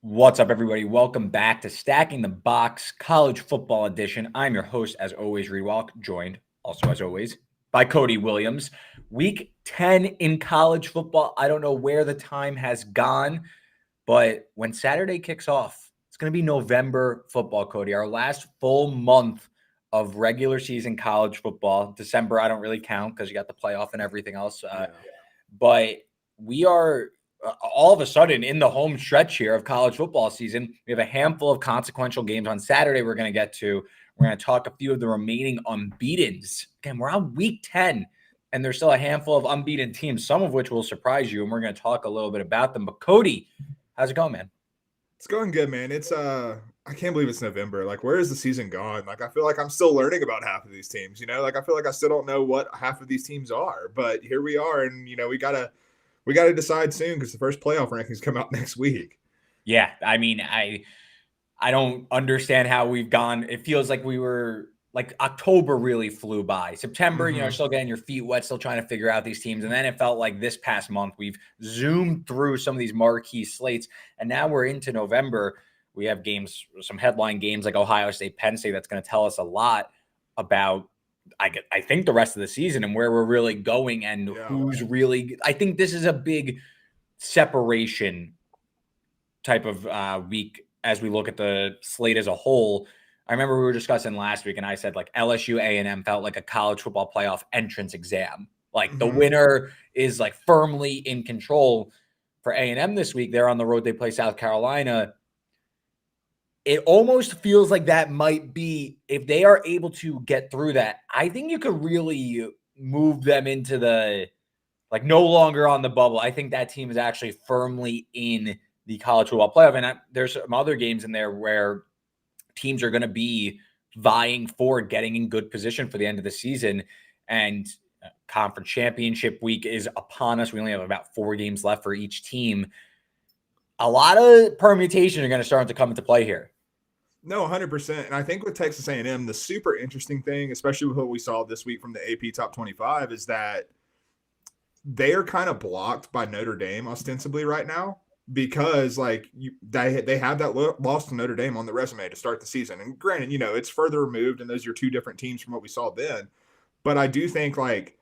What's up, everybody? Welcome back to Stacking the Box College Football Edition. I'm your host, as always, Reed Wallach, joined also, as always, by Cody Williams. Week 10 in college football. I don't know where the time has gone, but when Saturday kicks off, it's going to be November football, Cody. Our last full month of regular season college football. December, I don't really count because you got the playoff and everything else. But we are all of a sudden in the home stretch here of college football season. We have a handful of consequential games on Saturday we're going to get to. We're going to talk a few of the remaining unbeatens. Again, we're on week 10, and there's still a handful of unbeaten teams, some of which will surprise you, and we're going to talk a little bit about them. But Cody, how's it going, man? It's going good, man. I can't believe it's November. Like, where is the season gone? Like, I feel like I'm still learning about half of these teams, Like, I feel like I still don't know what half of these teams are, but here we are, and, we gotta decide soon because the first playoff rankings come out next week. Yeah, I mean, I don't understand how we've gone. It feels like we were like October really flew by. September, still getting your feet wet, still trying to figure out these teams. And then it felt like this past month we've zoomed through some of these marquee slates. And now we're into November. We have games, some headline games like Ohio State, Penn State. That's going to tell us a lot about, I think, the rest of the season and where we're really going and who's really. I think this is a big separation type of week as we look at the slate as a whole. I remember we were discussing last week, and I said, like, LSU A&M felt like a college football playoff entrance exam. Like, the winner is, like, firmly in control. For A&M this week, they're on the road. They play South Carolina. It almost feels like that might be, if they are able to get through that, I think you could really move them into the, like, no longer on the bubble. I think that team is actually firmly in the college football playoff. And there's some other games in there where teams are going to be vying for getting in good position for the end of the season. And conference championship week is upon us. We only have about 4 games left for each team. A lot of permutations are going to start to come into play here. No, 100%. And I think with Texas A&M, the super interesting thing, especially with what we saw this week from the AP Top 25, is that they are kind of blocked by Notre Dame ostensibly right now. Because they have that loss to Notre Dame on the resume to start the season. And granted, it's further removed and those are 2 different teams from what we saw then. But I do think, like,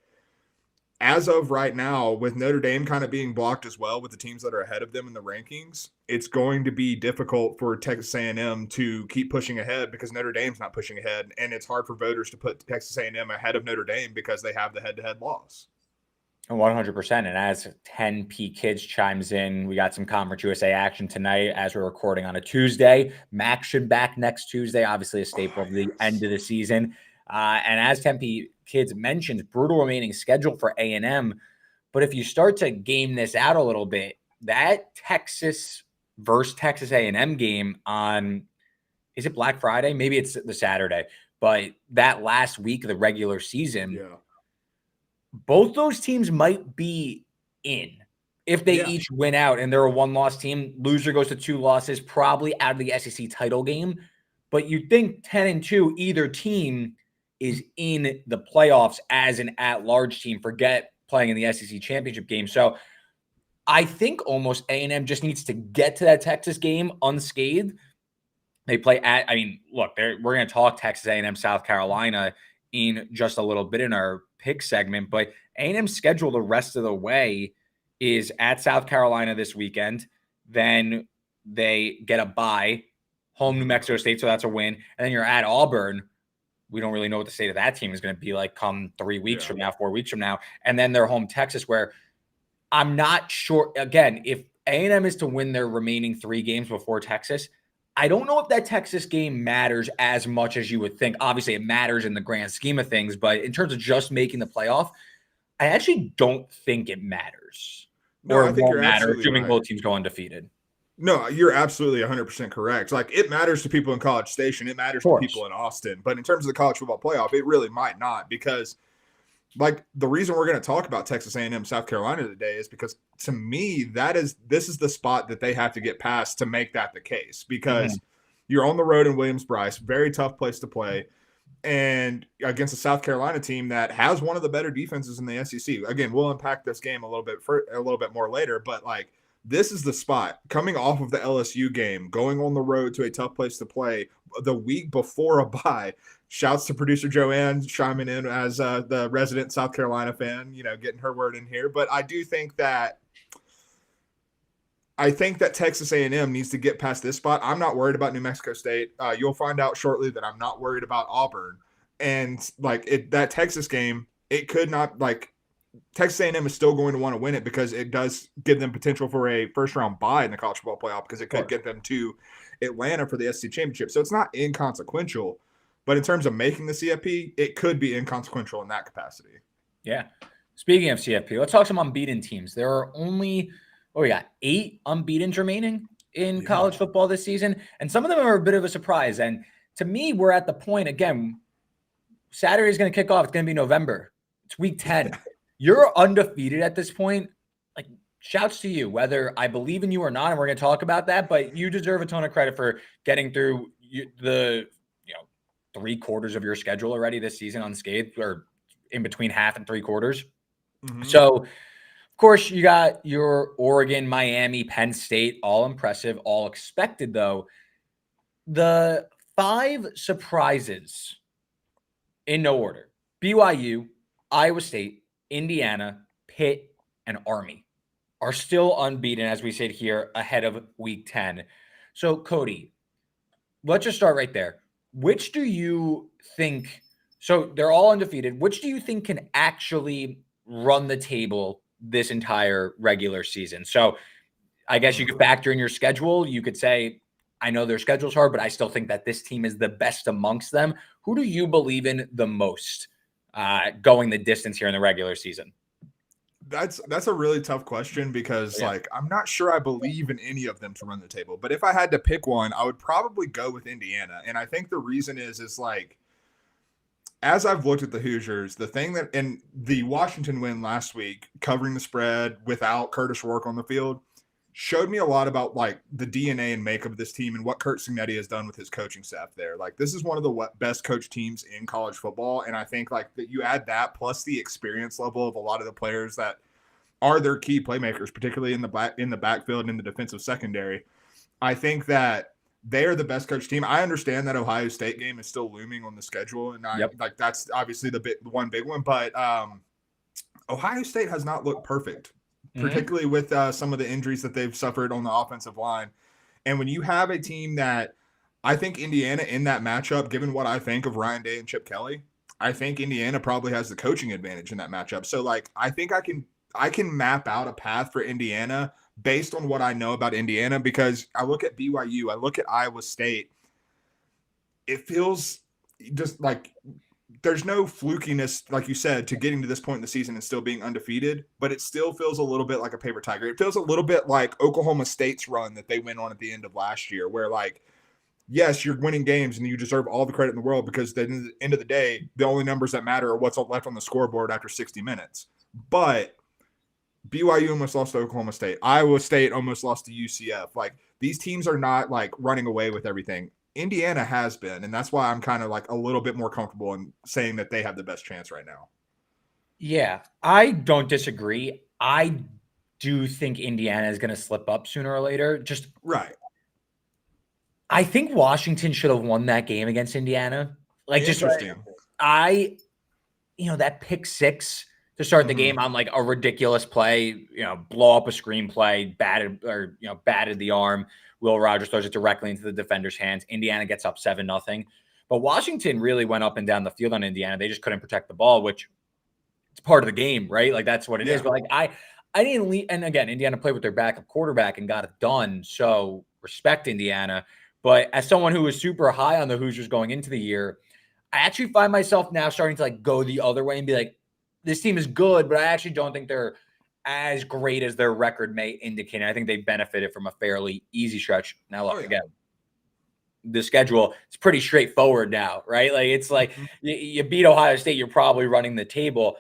as of right now, with Notre Dame kind of being blocked as well with the teams that are ahead of them in the rankings, it's going to be difficult for Texas A&M to keep pushing ahead because Notre Dame's not pushing ahead. And it's hard for voters to put Texas A&M ahead of Notre Dame because they have the head-to-head loss. 100%. And as 10P Kids chimes in, we got some Conference USA action tonight as we're recording on a Tuesday. Max should back next Tuesday, obviously a staple of the end of the season. And as 10P Kids mentioned, brutal remaining schedule for A&M. But if you start to game this out a little bit, that Texas versus Texas A&M game on, is it Black Friday? Maybe it's the Saturday. But that last week of the regular season, both those teams might be in if they each win out and they're a 1-loss team. Loser goes to 2 losses, probably out of the SEC title game. But you'd think 10-2, either team is in the playoffs as an at-large team. Forget playing in the SEC championship game. So I think almost A&M just needs to get to that Texas game unscathed. They play at, look, we're going to talk Texas A&M, South Carolina in just a little bit in our pick segment, but A&M's schedule the rest of the way is at South Carolina this weekend. Then they get a bye, home New Mexico State, so that's a win. And then you're at Auburn. We don't really know what the state of that team is going to be like come 3 weeks from now, 4 weeks from now. And then they're home Texas, where I'm not sure. Again, if A&M is to win their remaining 3 games before Texas, I don't know if that Texas game matters as much as you would think. Obviously, it matters in the grand scheme of things, but in terms of just making the playoff, I actually don't think it matters. No, I think you're matter, assuming right. Both teams go undefeated. No, you're absolutely 100% correct. Like, it matters to people in College Station. It matters to people in Austin. But in terms of the college football playoff, it really might not because, like, the reason we're going to talk about Texas A&M, South Carolina today is because, to me, this is the spot that they have to get past to make that the case because you're on the road in Williams-Brice, very tough place to play, and against a South Carolina team that has one of the better defenses in the SEC. Again, we'll unpack this game a little bit more later, but, like, This is the spot coming off of the LSU game, going on the road to a tough place to play the week before a bye. Shouts to producer Joanne chiming in as the resident South Carolina fan, getting her word in here. But I think that Texas A&M needs to get past this spot. I'm not worried about New Mexico State. You'll find out shortly that I'm not worried about Auburn. And that Texas game, it could not Texas A&M is still going to want to win it because it does give them potential for a first round bye in the college football playoff because it could get them to Atlanta for the SEC championship. So it's not inconsequential, but in terms of making the CFP, it could be inconsequential in that capacity. Yeah. Speaking of CFP, let's talk some unbeaten teams. There are only, we got 8 unbeatens remaining in college football this season, and some of them are a bit of a surprise. And to me, we're at the point, again, Saturday is going to kick off. It's going to be November. It's week 10. You're undefeated at this point. Shouts to you, whether I believe in you or not, and we're going to talk about that, but you deserve a ton of credit for getting through the 3/4 of your schedule already this season unscathed, or in between half and 3/4. Mm-hmm. So, of course, you got your Oregon, Miami, Penn State, all impressive, all expected, though. The 5 surprises in no order: BYU, Iowa State, Indiana, Pitt, and Army are still unbeaten, as we sit here, ahead of week 10. So, Cody, let's just start right there. Which do you think – so they're all undefeated. Which do you think can actually run the table this entire regular season? So I guess you could factor in your schedule. You could say, I know their schedule's hard, but I still think that this team is the best amongst them. Who do you believe in the most going the distance here in the regular season? That's a really tough question because I'm not sure I believe in any of them to run the table. But if I had to pick one, I would probably go with Indiana. And I think the reason is as I've looked at the Hoosiers, the thing that in the Washington win last week, covering the spread without Curtis Rourke on the field, showed me a lot about the DNA and makeup of this team and what Kurt Cignetti has done with his coaching staff there. This is one of the best coached teams in college football. And I think that you add that plus the experience level of a lot of the players that are their key playmakers, particularly in the backfield and in the defensive secondary. I think that they are the best coached team. I understand that Ohio State game is still looming on the schedule. And that's obviously the one big one, but Ohio State has not looked perfect. Particularly with some of the injuries that they've suffered on the offensive line. And when you have a team that I think Indiana in that matchup, given what I think of Ryan Day and Chip Kelly, I think Indiana probably has the coaching advantage in that matchup. So I think I can map out a path for Indiana based on what I know about Indiana, because I look at BYU, I look at Iowa State. It feels just there's no flukiness, like you said, to getting to this point in the season and still being undefeated, but it still feels a little bit like a paper tiger. It feels a little bit like Oklahoma State's run that they went on at the end of last year, where yes, you're winning games and you deserve all the credit in the world because at the end of the day, the only numbers that matter are what's left on the scoreboard after 60 minutes. But BYU almost lost to Oklahoma State. Iowa State almost lost to UCF. These teams are not running away with everything. Indiana has been, and that's why I'm kind of a little bit more comfortable in saying that they have the best chance right now. Yeah, I don't disagree. I do think Indiana is going to slip up sooner or later. Right. I think Washington should have won that game against Indiana. Interesting. That pick 6 to start the game on a ridiculous play, blow up a screenplay, batted the arm. Will Rogers throws it directly into the defender's hands. Indiana gets up 7-0. But Washington really went up and down the field on Indiana. They just couldn't protect the ball, which it's part of the game, right? That's what it is. But I didn't leave. And again, Indiana played with their backup quarterback and got it done. So respect Indiana. But as someone who was super high on the Hoosiers going into the year, I actually find myself now starting to go the other way and be this team is good, but I actually don't think they're as great as their record may indicate. I think they benefited from a fairly easy stretch. Now, look, again, the schedule is pretty straightforward now, right? You beat Ohio State, you're probably running the table.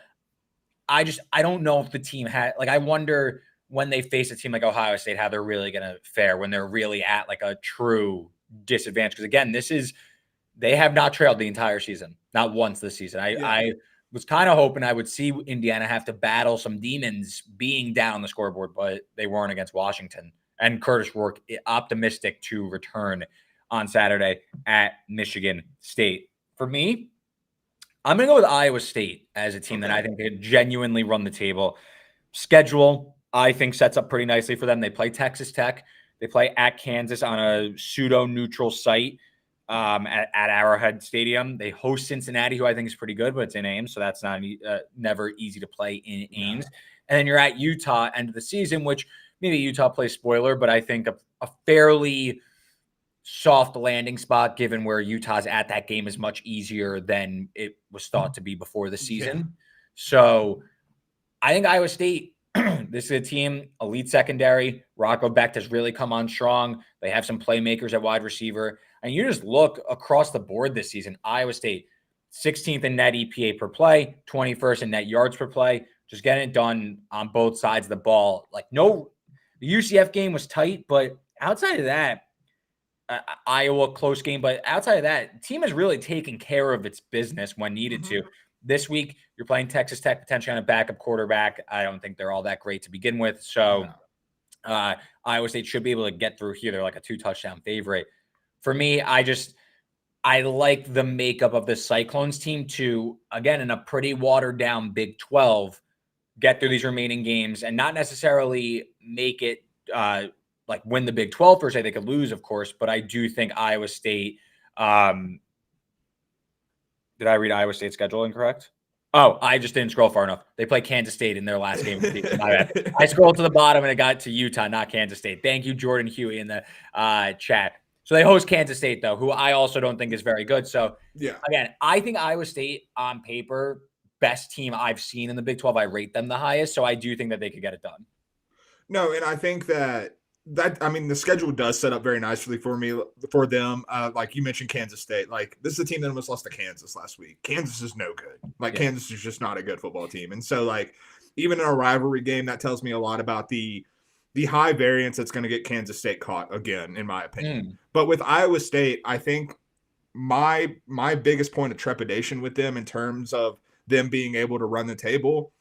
I don't know if the team had, I wonder when they face a team like Ohio State, how they're really going to fare when they're really at a true disadvantage. Because again, they have not trailed the entire season, not once this season. I was kind of hoping I would see Indiana have to battle some demons being down on the scoreboard, but they weren't against Washington. And Curtis Rourke optimistic to return on Saturday at Michigan State. For me, I'm going to go with Iowa State as a team that I think could genuinely run the table. Schedule, I think, sets up pretty nicely for them. They play Texas Tech. They play at Kansas on a pseudo-neutral site at Arrowhead Stadium. They host Cincinnati, who I think is pretty good, but it's in Ames, so that's not never easy to play in Ames. And then you're at Utah end of the season, which maybe Utah plays spoiler, but I think a fairly soft landing spot given where Utah's at. That game is much easier than it was thought to be before the season. Yeah. So I think Iowa State, this is a team, elite secondary. Rocco Becht has really come on strong. They have some playmakers at wide receiver. And you just look across the board this season, Iowa State, 16th in net EPA per play, 21st in net yards per play, just getting it done on both sides of the ball. Like, no, the UCF game was tight, but outside of that, Iowa close game, but outside of that, the team has really taken care of its business when needed to. This week, you're playing Texas Tech, potentially on a backup quarterback. I don't think they're all that great to begin with. So Iowa State should be able to get through here. They're like a 2-touchdown favorite. For me, I like the makeup of the Cyclones team to, again, in a pretty watered down Big 12, get through these remaining games and not necessarily make it like win the Big 12 per se. They could lose, of course, but I do think Iowa State. Did I read Iowa State's schedule incorrect? Oh, I just didn't scroll far enough. They play Kansas State in their last game. I scrolled to the bottom and it got to Utah, not Kansas State. Thank you, Jordan Huey, in the chat. So they host Kansas State, though, who I also don't think is very good. So, again, I think Iowa State on paper, best team I've seen in the Big 12. I rate them the highest. So I do think that they could get it done. No, and I think that the schedule does set up very nicely for them. Like you mentioned, Kansas State. Like, this is a team that almost lost to Kansas last week. Kansas is no good. Kansas is just not a good football team. And so, like, even in a rivalry game, that tells me a lot about the high variance that's going to get Kansas State caught again, in my opinion. But with Iowa State, I think my biggest point of trepidation with them in terms of them being able to run the table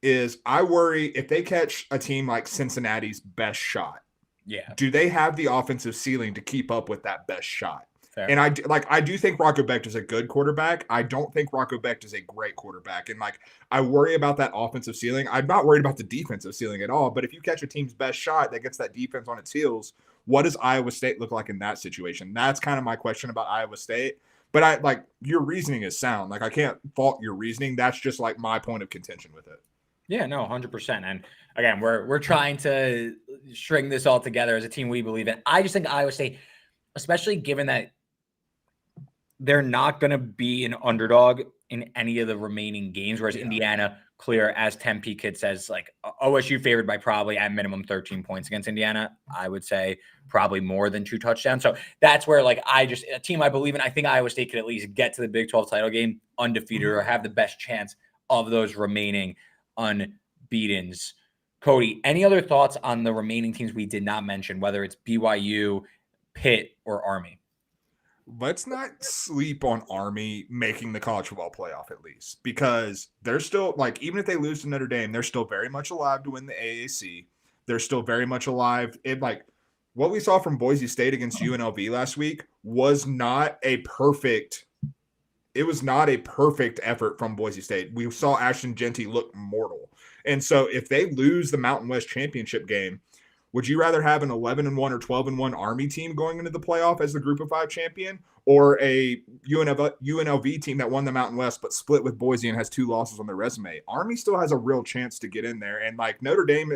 is I worry if they catch a team like Cincinnati's best shot. Do they have the offensive ceiling to keep up with that best shot? Fair. And I do think Rocco Becht is a good quarterback. I don't think Rocco Becht is a great quarterback. And I worry about that offensive ceiling. I'm not worried about the defensive ceiling at all. But if you catch a team's best shot that gets that defense on its heels, what does Iowa State look like in that situation? That's kind of my question about Iowa State. But your reasoning is sound. I can't fault your reasoning. That's just my point of contention with it. Yeah, no, 100%. And again, we're trying to string this all together as a team we believe in. I just think Iowa State, especially given that they're not going to be an underdog in any of the remaining games, whereas Indiana, clear, as Tempe Kid says, OSU favored by probably at minimum 13 points against Indiana. I would say probably more than 2 touchdowns. So that's where a team I believe in. I think Iowa State could at least get to the Big 12 title game undefeated or have the best chance of those remaining unbeatens. Cody, any other thoughts on the remaining teams we did not mention, whether it's BYU, Pitt, or Army? Let's not sleep on Army making the college football playoff, at least, because they're still, even if they lose to Notre Dame, they're still very much alive to win the AAC. They're still very much alive. What we saw from Boise State against UNLV last week was not a perfect effort from Boise State. We saw Ashton Genty look mortal. And so if they lose the Mountain West Championship game, would you rather have an 11-1 or 12-1 Army team going into the playoff as the Group of 5 champion, or a UNLV team that won the Mountain West but split with Boise and has 2 losses on their resume? Army still has a real chance to get in there. And Notre Dame,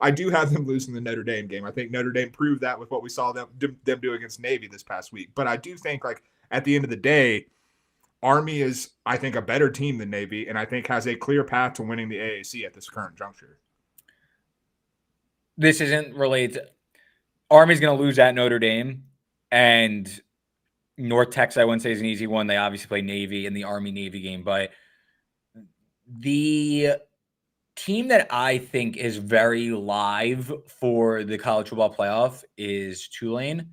I do have them losing the Notre Dame game. I think Notre Dame proved that with what we saw them do against Navy this past week. But I do think at the end of the day, Army is, I think, a better team than Navy, and I think has a clear path to winning the AAC at this current juncture. This isn't related. Army's going to lose at Notre Dame, and North Texas, I wouldn't say, is an easy one. They obviously play Navy in the Army-Navy game, but the team that I think is very live for the college football playoff is Tulane.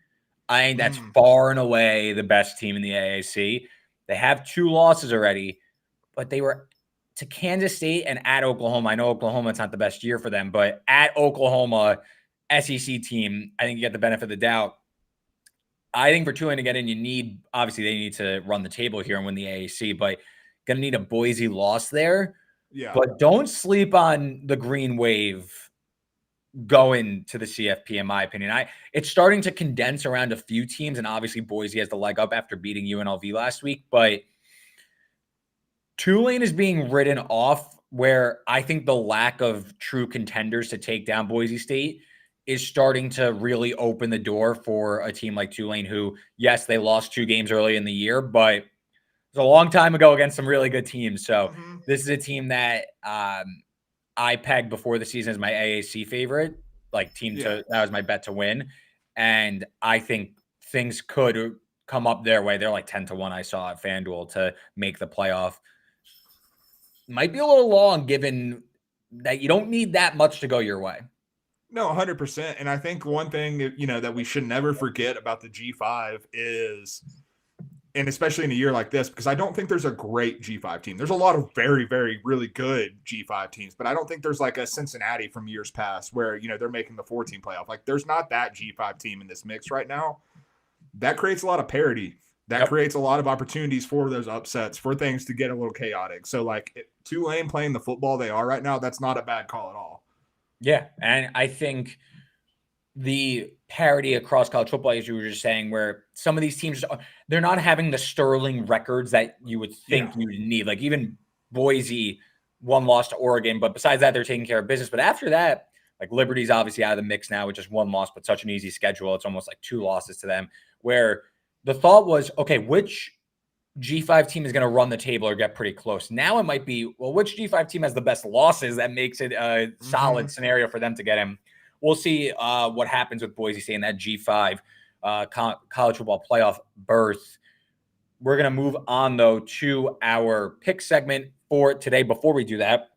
I think that's far and away the best team in the AAC. They have 2 losses already, but they were to Kansas State and at Oklahoma. I know Oklahoma, it's not the best year for them, but at Oklahoma, SEC team, I think you get the benefit of the doubt. I think for Tulane to get in, obviously they need to run the table here and win the AAC, but going to need a Boise loss there. Yeah. But don't sleep on the green wave going to the CFP, in my opinion. It's starting to condense around a few teams, and obviously Boise has the leg up after beating UNLV last week, but Tulane is being ridden off where I think the lack of true contenders to take down Boise State is starting to really open the door for a team like Tulane who, yes, they lost 2 games early in the year, but it was a long time ago against some really good teams. So this is a team that I pegged before the season as my AAC favorite, that was my bet to win. And I think things could come up their way. They're like 10-1 I saw at FanDuel to make the playoff. Might be a little long given that you don't need that much to go your way. No, 100%. And I think one thing that we should never forget about the G5 is, and especially in a year like this, because I don't think there's a great G5 team. There's a lot of very, very, really good G5 teams, but I don't think there's like a Cincinnati from years past where, they're making the 14 playoff. Like there's not that G5 team in this mix right now. That creates a lot of parity. That creates a lot of opportunities for those upsets, for things to get a little chaotic. So like Tulane playing the football they are right now, that's not a bad call at all. Yeah, and I think the parity across college football, as you were just saying, where some of these teams, they're not having the sterling records that you would think you would need. Like even Boise, 1 loss to Oregon, but besides that, they're taking care of business. But after that, like Liberty's obviously out of the mix now with just 1 loss, but such an easy schedule. It's almost like 2 losses to them, where the thought was, okay, which G5 team is going to run the table or get pretty close? Now it might be, well, which G5 team has the best losses that makes it a solid scenario for them to get him. We'll see what happens with Boise State in that G5 college football playoff berth. We're going to move on, though, to our pick segment for today. Before we do that,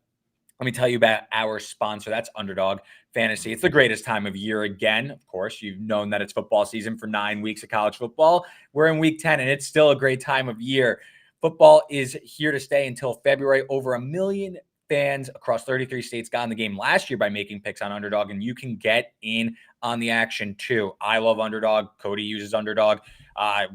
let me tell you about our sponsor. That's Underdog Fantasy. It's the greatest time of year again. Of course, you've known that it's football season for 9 weeks of college football. We're in week 10, and it's still a great time of year. Football is here to stay until February. Over 1 million fans across 33 states got in the game last year by making picks on Underdog, and you can get in on the action too. I love Underdog. Cody uses Underdog.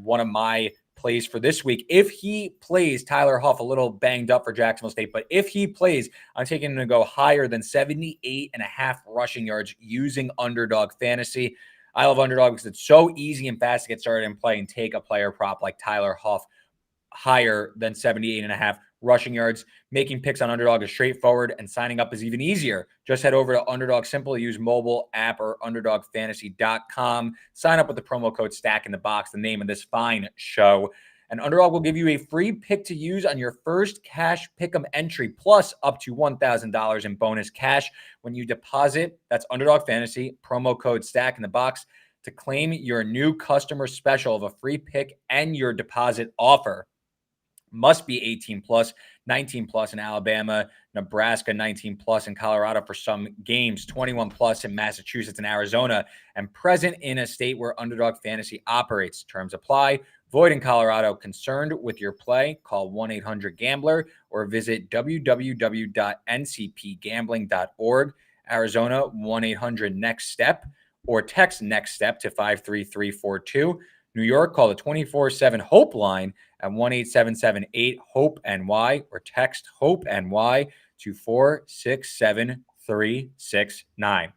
One of my plays for this week, if he plays, Tyler Huff, a little banged up for Jacksonville State, but if he plays, I'm taking him to go higher than 78.5 rushing yards using Underdog Fantasy. I love Underdog because it's so easy and fast to get started and play and take a player prop like Tyler Huff higher than 78.5 rushing yards. Making picks on Underdog is straightforward, and signing up is even easier. Just head over to Underdog Simple, use mobile app or UnderdogFantasy.com. Sign up with the promo code Stack in the Box, the name of this fine show. And Underdog will give you a free pick to use on your first cash pick'em entry, plus up to $1,000 in bonus cash when you deposit. That's Underdog Fantasy, promo code Stack in the Box to claim your new customer special of a free pick and your deposit offer. Must be 18 plus, 19 plus in Alabama, Nebraska, 19 plus in Colorado for some games, 21 plus in Massachusetts and Arizona, and present in a state where Underdog Fantasy operates. Terms apply. Void in Colorado. Concerned with your play? Call 1-800-GAMBLER or visit www.ncpgambling.org. Arizona, 1-800-NEXT-STEP or text NEXT STEP to 53342. New York, call the 24/7 HOPE line at 1-877-8-HOPE-NY or text HOPE-NY to 467-369.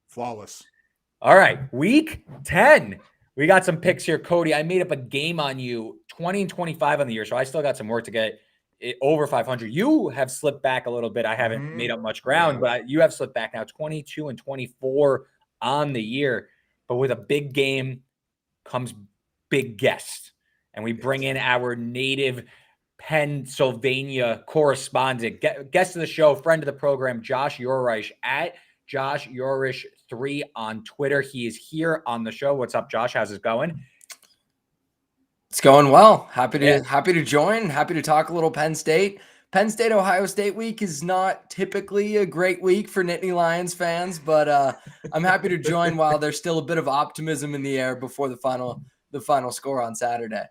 Flawless. All right, week 10. We got some picks here, Cody. I made up a game on you, 20 and 25 on the year, so I still got some work to get it over 500. You have slipped back a little bit. I haven't made up much ground, but you have slipped back now, 22 and 24 on the year. But with a big game comes big guest, and we bring in our native Pennsylvania correspondent, guest of the show, friend of the program, Josh Yourish at Josh Yourish 3 on Twitter. He is here on the show. What's up, Josh? How's it going? It's going well. Happy to join. Happy to talk a little Penn State. Penn State, Ohio State week is not typically a great week for Nittany Lions fans, but I'm happy to join while there's still a bit of optimism in the air before the final score on Saturday.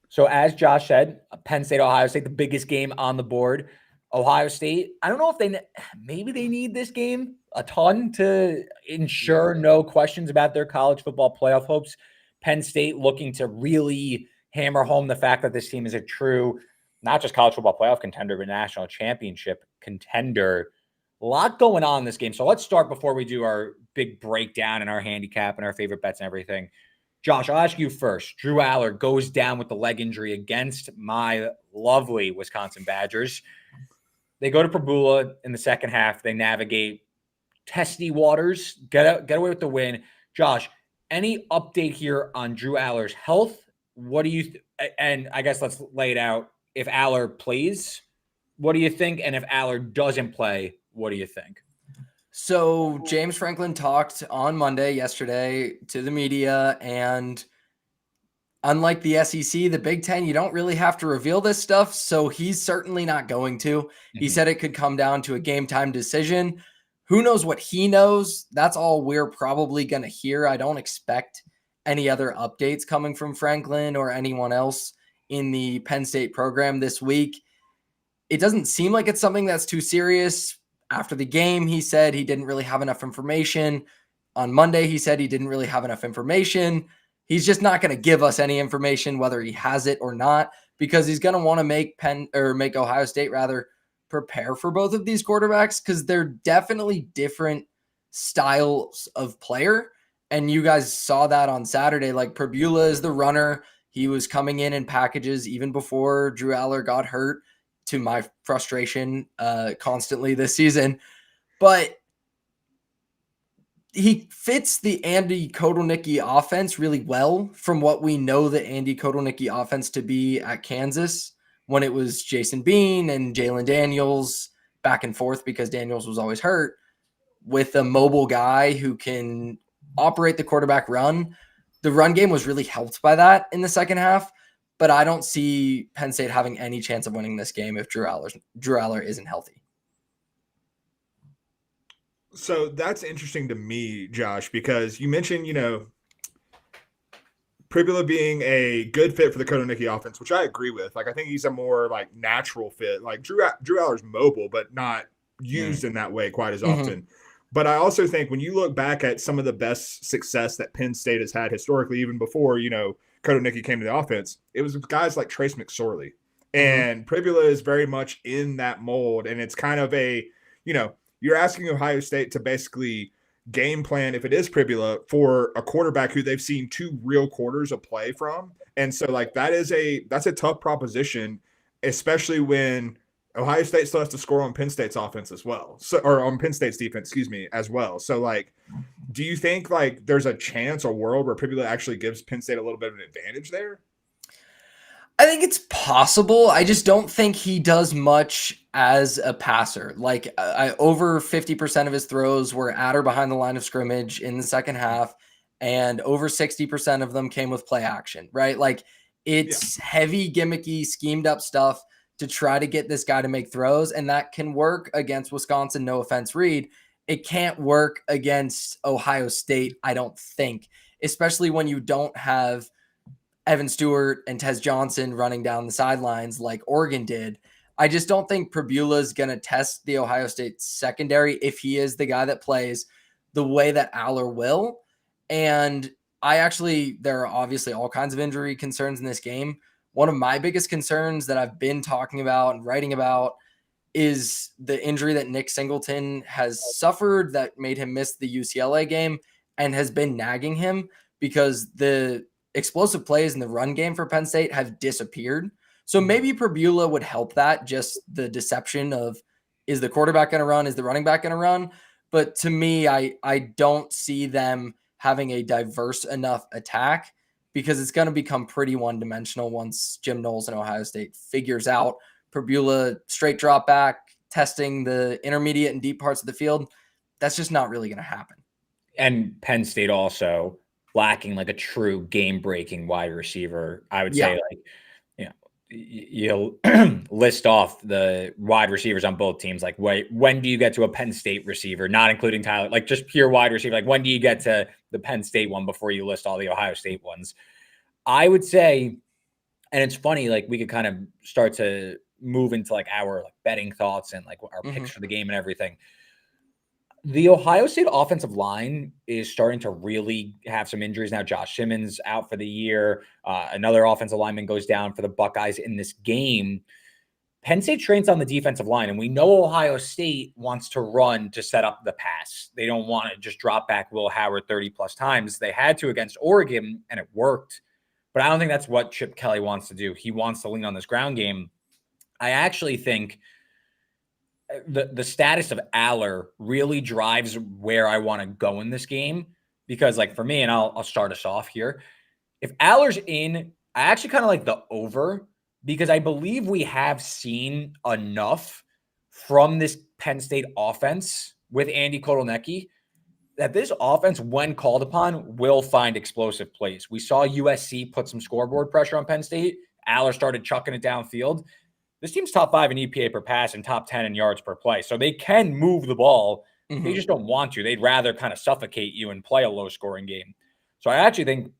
So as Josh said, Penn State, Ohio State, the biggest game on the board. Ohio State, I don't know if maybe they need this game a ton to ensure no questions about their college football playoff hopes. Penn State looking to really hammer home the fact that this team is a true, not just college football playoff contender, but national championship contender. A lot going on in this game. So let's start before we do our big breakdown and our handicap and our favorite bets and everything. Josh, I'll ask you first. Drew Aller goes down with the leg injury against my lovely Wisconsin Badgers. They go to Pabula in the second half. They navigate testy waters, get away with the win. Josh, any update here on Drew Aller's health? What do you and I guess let's lay it out. If Aller plays, what do you think? And if Aller doesn't play, what do you think? So James Franklin talked on yesterday, to the media, and unlike the SEC, the Big Ten, you don't really have to reveal this stuff. So he's certainly not going to. He said it could come down to a game time decision. Who knows what he knows? That's all we're probably going to hear. I don't expect any other updates coming from Franklin or anyone else in the Penn State program this week. It doesn't seem like it's something that's too serious. After the game, he said he didn't really have enough information. On Monday, he said he didn't really have enough information. He's just not going to give us any information, whether he has it or not, because he's going to want to make Ohio State prepare for both of these quarterbacks, because they're definitely different styles of player. And you guys saw that on Saturday. Like, Pabula is the runner. He was coming in packages even before Drew Aller got hurt, to my frustration constantly this season. But he fits the Andy Kotelnicki offense really well, from what we know the Andy Kotelnicki offense to be at Kansas, when it was Jason Bean and Jalen Daniels back and forth, because Daniels was always hurt, with a mobile guy who can operate the quarterback run. The run game was really helped by that in the second half, but I don't see Penn State having any chance of winning this game if Drew Aller isn't healthy. So that's interesting to me, Josh, because you mentioned, Pribula being a good fit for the Kotelnicki offense, which I agree with. Like, I think he's a more natural fit. Like, Drew Aller's mobile, but not used in that way quite as often. But I also think when you look back at some of the best success that Penn State has had historically, even before, Kotelnicki came to the offense, it was with guys like Trace McSorley. And Pribula is very much in that mold. And it's kind of a, you're asking Ohio State to basically game plan, if it is Pribula, for a quarterback who they've seen 2 real quarters of play from. And so that's a tough proposition, especially when Ohio State still has to score on Penn State's offense as well. Or on Penn State's defense, as well. So do you think there's a chance, a world where Pribula actually gives Penn State a little bit of an advantage there? I think it's possible. I just don't think he does much as a passer. Over 50% of his throws were at or behind the line of scrimmage in the second half, and over 60% of them came with play action, right? It's heavy, gimmicky, schemed up stuff to try to get this guy to make throws, and that can work against Wisconsin, no offense, Reed. It can't work against Ohio State, I don't think, especially when you don't have Evan Stewart and Tez Johnson running down the sidelines like Oregon did. I just don't think Pribula is going to test the Ohio State secondary, if he is the guy that plays, the way that Aller will. And there are obviously all kinds of injury concerns in this game. One of my biggest concerns that I've been talking about and writing about is the injury that Nick Singleton has suffered that made him miss the UCLA game and has been nagging him, because the explosive plays in the run game for Penn State have disappeared. So maybe Pribula would help that, just the deception of, is the quarterback going to run? Is the running back going to run? But to me, I don't see them having a diverse enough attack, because it's going to become pretty one-dimensional once Jim Knowles and Ohio State figures out Pribula straight drop back, testing the intermediate and deep parts of the field. That's just not really going to happen. And Penn State also lacking a true game-breaking wide receiver. I would say, you'll list off the wide receivers on both teams. When do you get to a Penn State receiver, not including Tyler, just pure wide receiver? When do you get to the Penn State one before you list all the Ohio State ones? I would say, and it's funny, we could kind of start to move into like our like betting thoughts and like our picks for the game and everything. The Ohio State offensive line is starting to really have some injuries now. Josh Simmons out for the year. Another offensive lineman goes down for the Buckeyes in this game. Penn State trains on the defensive line, and we know Ohio State wants to run to set up the pass. They don't want to just drop back Will Howard 30-plus times. They had to against Oregon, and it worked. But I don't think that's what Chip Kelly wants to do. He wants to lean on this ground game. I actually think the status of Aller really drives where I want to go in this game. Because, like, for me, and I'll start us off here, if Aller's in, I actually kind of like the over, because I believe we have seen enough from this Penn State offense with Andy Kotelnicki that this offense, when called upon, will find explosive plays. We saw USC put some scoreboard pressure on Penn State. Aller started chucking it downfield. This team's top 5 in EPA per pass and top 10 in yards per play. So they can move the ball. They just don't want to. They'd rather kind of suffocate you and play a low-scoring game. So I actually think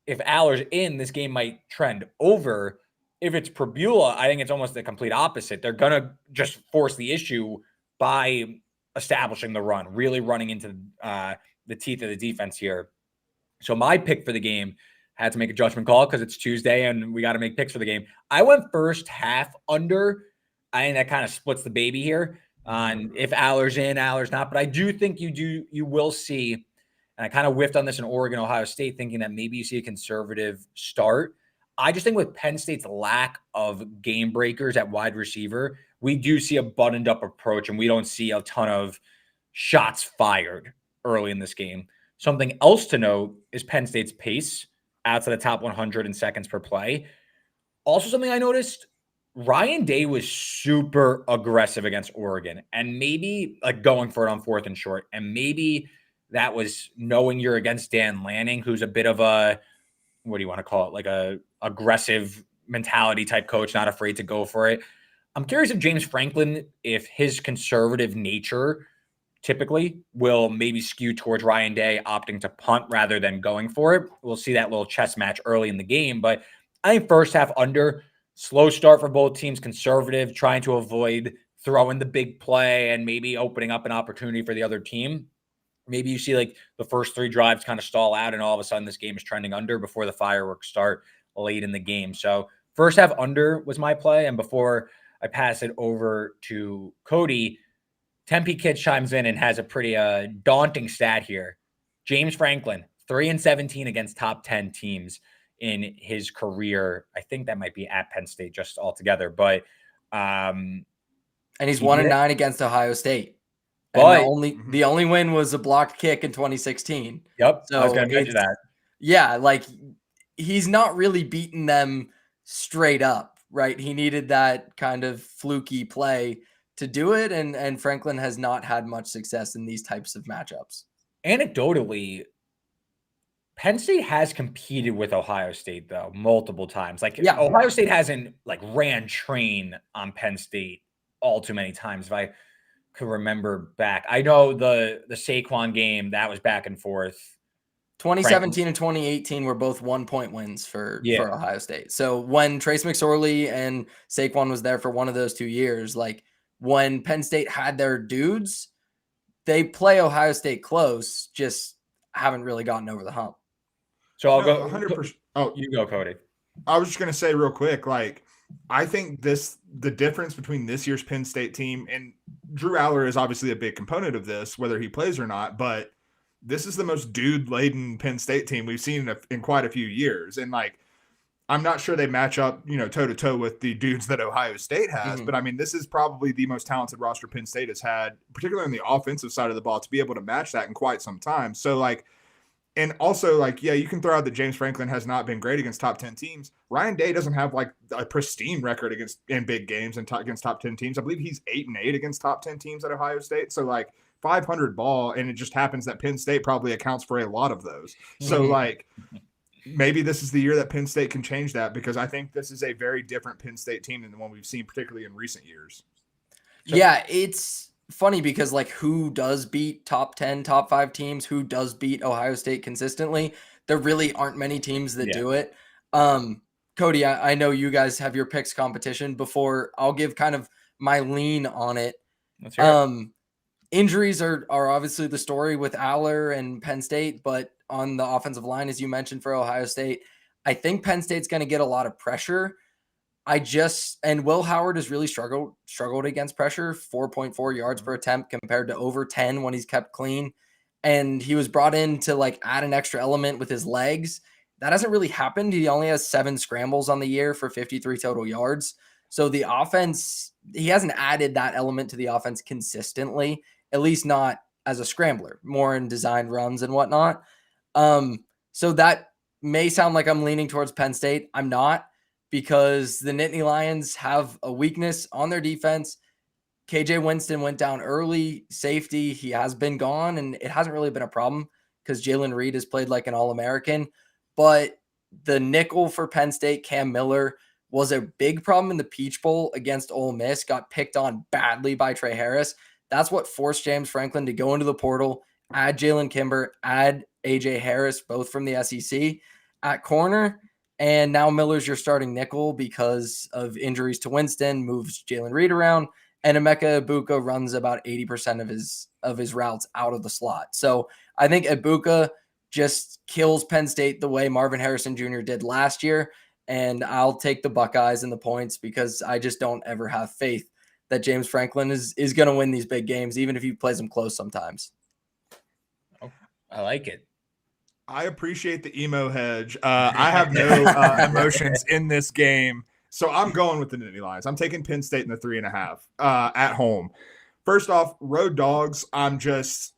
if Aller's in, this game might trend over. If it's Prebula, I think it's almost the complete opposite. They're going to just force the issue by establishing the run, really running into the teeth of the defense here. So my pick for the game, had to make a judgment call because it's Tuesday and we got to make picks for the game. I went first half under. I think that kind of splits the baby here on if Aller's in, Aller's not. But I do think you will see, and I kind of whiffed on this in Oregon, Ohio State, thinking that maybe you see a conservative start. I just think with Penn State's lack of game breakers at wide receiver, we do see a buttoned up approach and we don't see a ton of shots fired early in this game. Something else to note is Penn State's pace out to the top 100 in seconds per play. Also, something I noticed, Ryan Day was super aggressive against Oregon and maybe like going for it on 4th and short. And maybe that was knowing you're against Dan Lanning, who's a bit of a, what do you want to call it? Like a aggressive mentality type coach, not afraid to go for it. I'm curious if James Franklin, if his conservative nature typically will maybe skew towards Ryan Day opting to punt rather than going for it. We'll see that little chess match early in the game, but I think first half under, slow start for both teams, conservative, trying to avoid throwing the big play and maybe opening up an opportunity for the other team. Maybe you see like the first 3 drives kind of stall out and all of a sudden this game is trending under before the fireworks start late in the game. So first half under was my play. And before I pass it over to Cody, Tempe Kids chimes in and has a pretty daunting stat here. James Franklin, 3-17 against top 10 teams in his career. I think that might be at Penn State just altogether, but and he's 1-9 against Ohio State. And but the only win was a blocked kick in 2016. Yep, so I was going to mention that. Yeah, like he's not really beaten them straight up, right? He needed that kind of fluky play to do it, and Franklin has not had much success in these types of matchups. Anecdotally, Penn State has competed with Ohio State though multiple times. Like Ohio State hasn't like ran train on Penn State all too many times. If I could remember back, I know the Saquon game that was back and forth. 2017 and 2018 were both 1-point wins for Ohio State. So when Trace McSorley and Saquon was there for one of those 2 years, like when Penn State had their dudes, they play Ohio State close, just haven't really gotten over the hump. So I'll go 100%. Oh, you go, Cody. I was just going to say real quick, like, I think the difference between this year's Penn State team and Drew Aller is obviously a big component of this, whether he plays or not, but this is the most dude-laden Penn State team we've seen in quite a few years. And like, I'm not sure they match up, toe-to-toe with the dudes that Ohio State has, but I mean, this is probably the most talented roster Penn State has had, particularly on the offensive side of the ball, to be able to match that in quite some time. So like, and also like, yeah, you can throw out that James Franklin has not been great against top 10 teams. Ryan Day doesn't have like a pristine record in big games and against top 10 teams. I believe he's 8-8 against top 10 teams at Ohio State. So like 500 ball, and it just happens that Penn State probably accounts for a lot of those. So like, maybe this is the year that Penn State can change that, because I think this is a very different Penn State team than the one we've seen, particularly in recent years. So, yeah, it's funny because like who does beat top 10, top 5 teams? Who does beat Ohio State consistently? There really aren't many teams that do it. Cody, I know you guys have your picks competition. Before I'll give kind of my lean on it. Let's hear it. Injuries are obviously the story with Aller and Penn State, but on the offensive line, as you mentioned for Ohio State, I think Penn State's going to get a lot of pressure. And Will Howard has really struggled against pressure, 4.4 yards per attempt compared to over 10 when he's kept clean. And he was brought in to like add an extra element with his legs. That hasn't really happened. He only has 7 scrambles on the year for 53 total yards. So the offense, he hasn't added that element to the offense consistently, at least not as a scrambler, more in designed runs and whatnot. So that may sound like I'm leaning towards Penn State. I'm not, because the Nittany Lions have a weakness on their defense. KJ Winston went down early, safety. He has been gone, and it hasn't really been a problem because Jalen Reed has played like an All-American. But the nickel for Penn State, Cam Miller, was a big problem in the Peach Bowl against Ole Miss, got picked on badly by Trey Harris. That's what forced James Franklin to go into the portal, add Jalen Kimber, add AJ Harris, both from the SEC at corner. And now Miller's your starting nickel because of injuries to Winston, moves Jalen Reed around, and Emeka Ibuka runs about 80% of his routes out of the slot. So I think Ibuka just kills Penn State the way Marvin Harrison Jr. did last year. And I'll take the Buckeyes and the points because I just don't ever have faith that James Franklin is going to win these big games, even if he plays them close sometimes. Oh, I like it. I appreciate the emo hedge. I have no emotions in this game. So I'm going with the Nittany Lions. I'm taking Penn State in the 3.5 at home. First off, road dogs. I'm just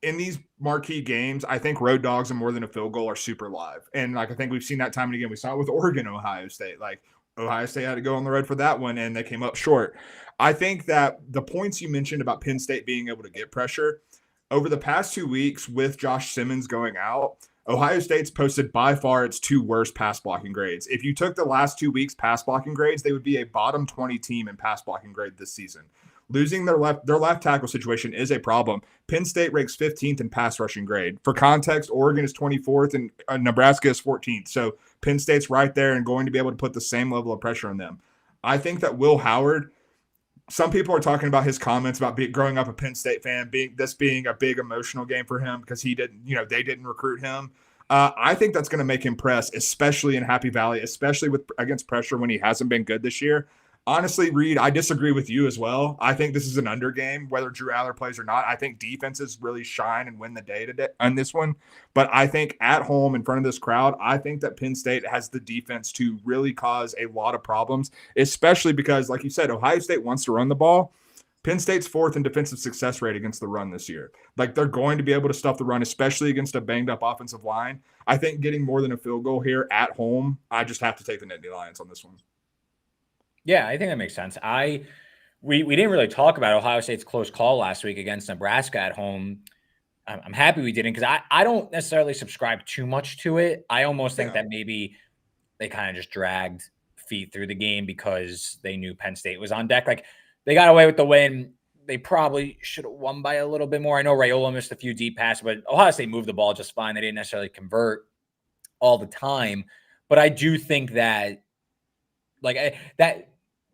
in these marquee games. I think road dogs and more than a field goal are super live. And like, I think we've seen that time and again. We saw it with Oregon, Ohio State. Like Ohio State had to go on the road for that one and they came up short. I think that the points you mentioned about Penn State being able to get pressure over the past 2 weeks with Josh Simmons going out, Ohio State's posted by far its 2 worst pass blocking grades. If you took the last 2 weeks pass blocking grades, they would be a bottom 20 team in pass blocking grade this season. Losing their left tackle situation is a problem. Penn State ranks 15th in pass rushing grade. For context, Oregon is 24th and Nebraska is 14th. So Penn State's right there and going to be able to put the same level of pressure on them. I think that Will Howard, some people are talking about his comments about growing up a Penn State fan, being a big emotional game for him because he didn't, they didn't recruit him. I think that's going to make him press, especially in Happy Valley, especially against pressure when he hasn't been good this year. Honestly, Reed, I disagree with you as well. I think this is an under game, whether Drew Aller plays or not. I think defenses really shine and win the day today on this one. But I think at home in front of this crowd, I think that Penn State has the defense to really cause a lot of problems, especially because, like you said, Ohio State wants to run the ball. Penn State's 4th in defensive success rate against the run this year. Like, they're going to be able to stuff the run, especially against a banged-up offensive line. I think getting more than a field goal here at home, I just have to take the Nittany Lions on this one. Yeah, I think that makes sense. We didn't really talk about Ohio State's close call last week against Nebraska at home. I'm happy we didn't because I don't necessarily subscribe too much to it. I almost think that maybe they kind of just dragged feet through the game because they knew Penn State was on deck. Like, they got away with the win. They probably should have won by a little bit more. I know Raiola missed a few deep passes, but Ohio State moved the ball just fine. They didn't necessarily convert all the time. But I do think that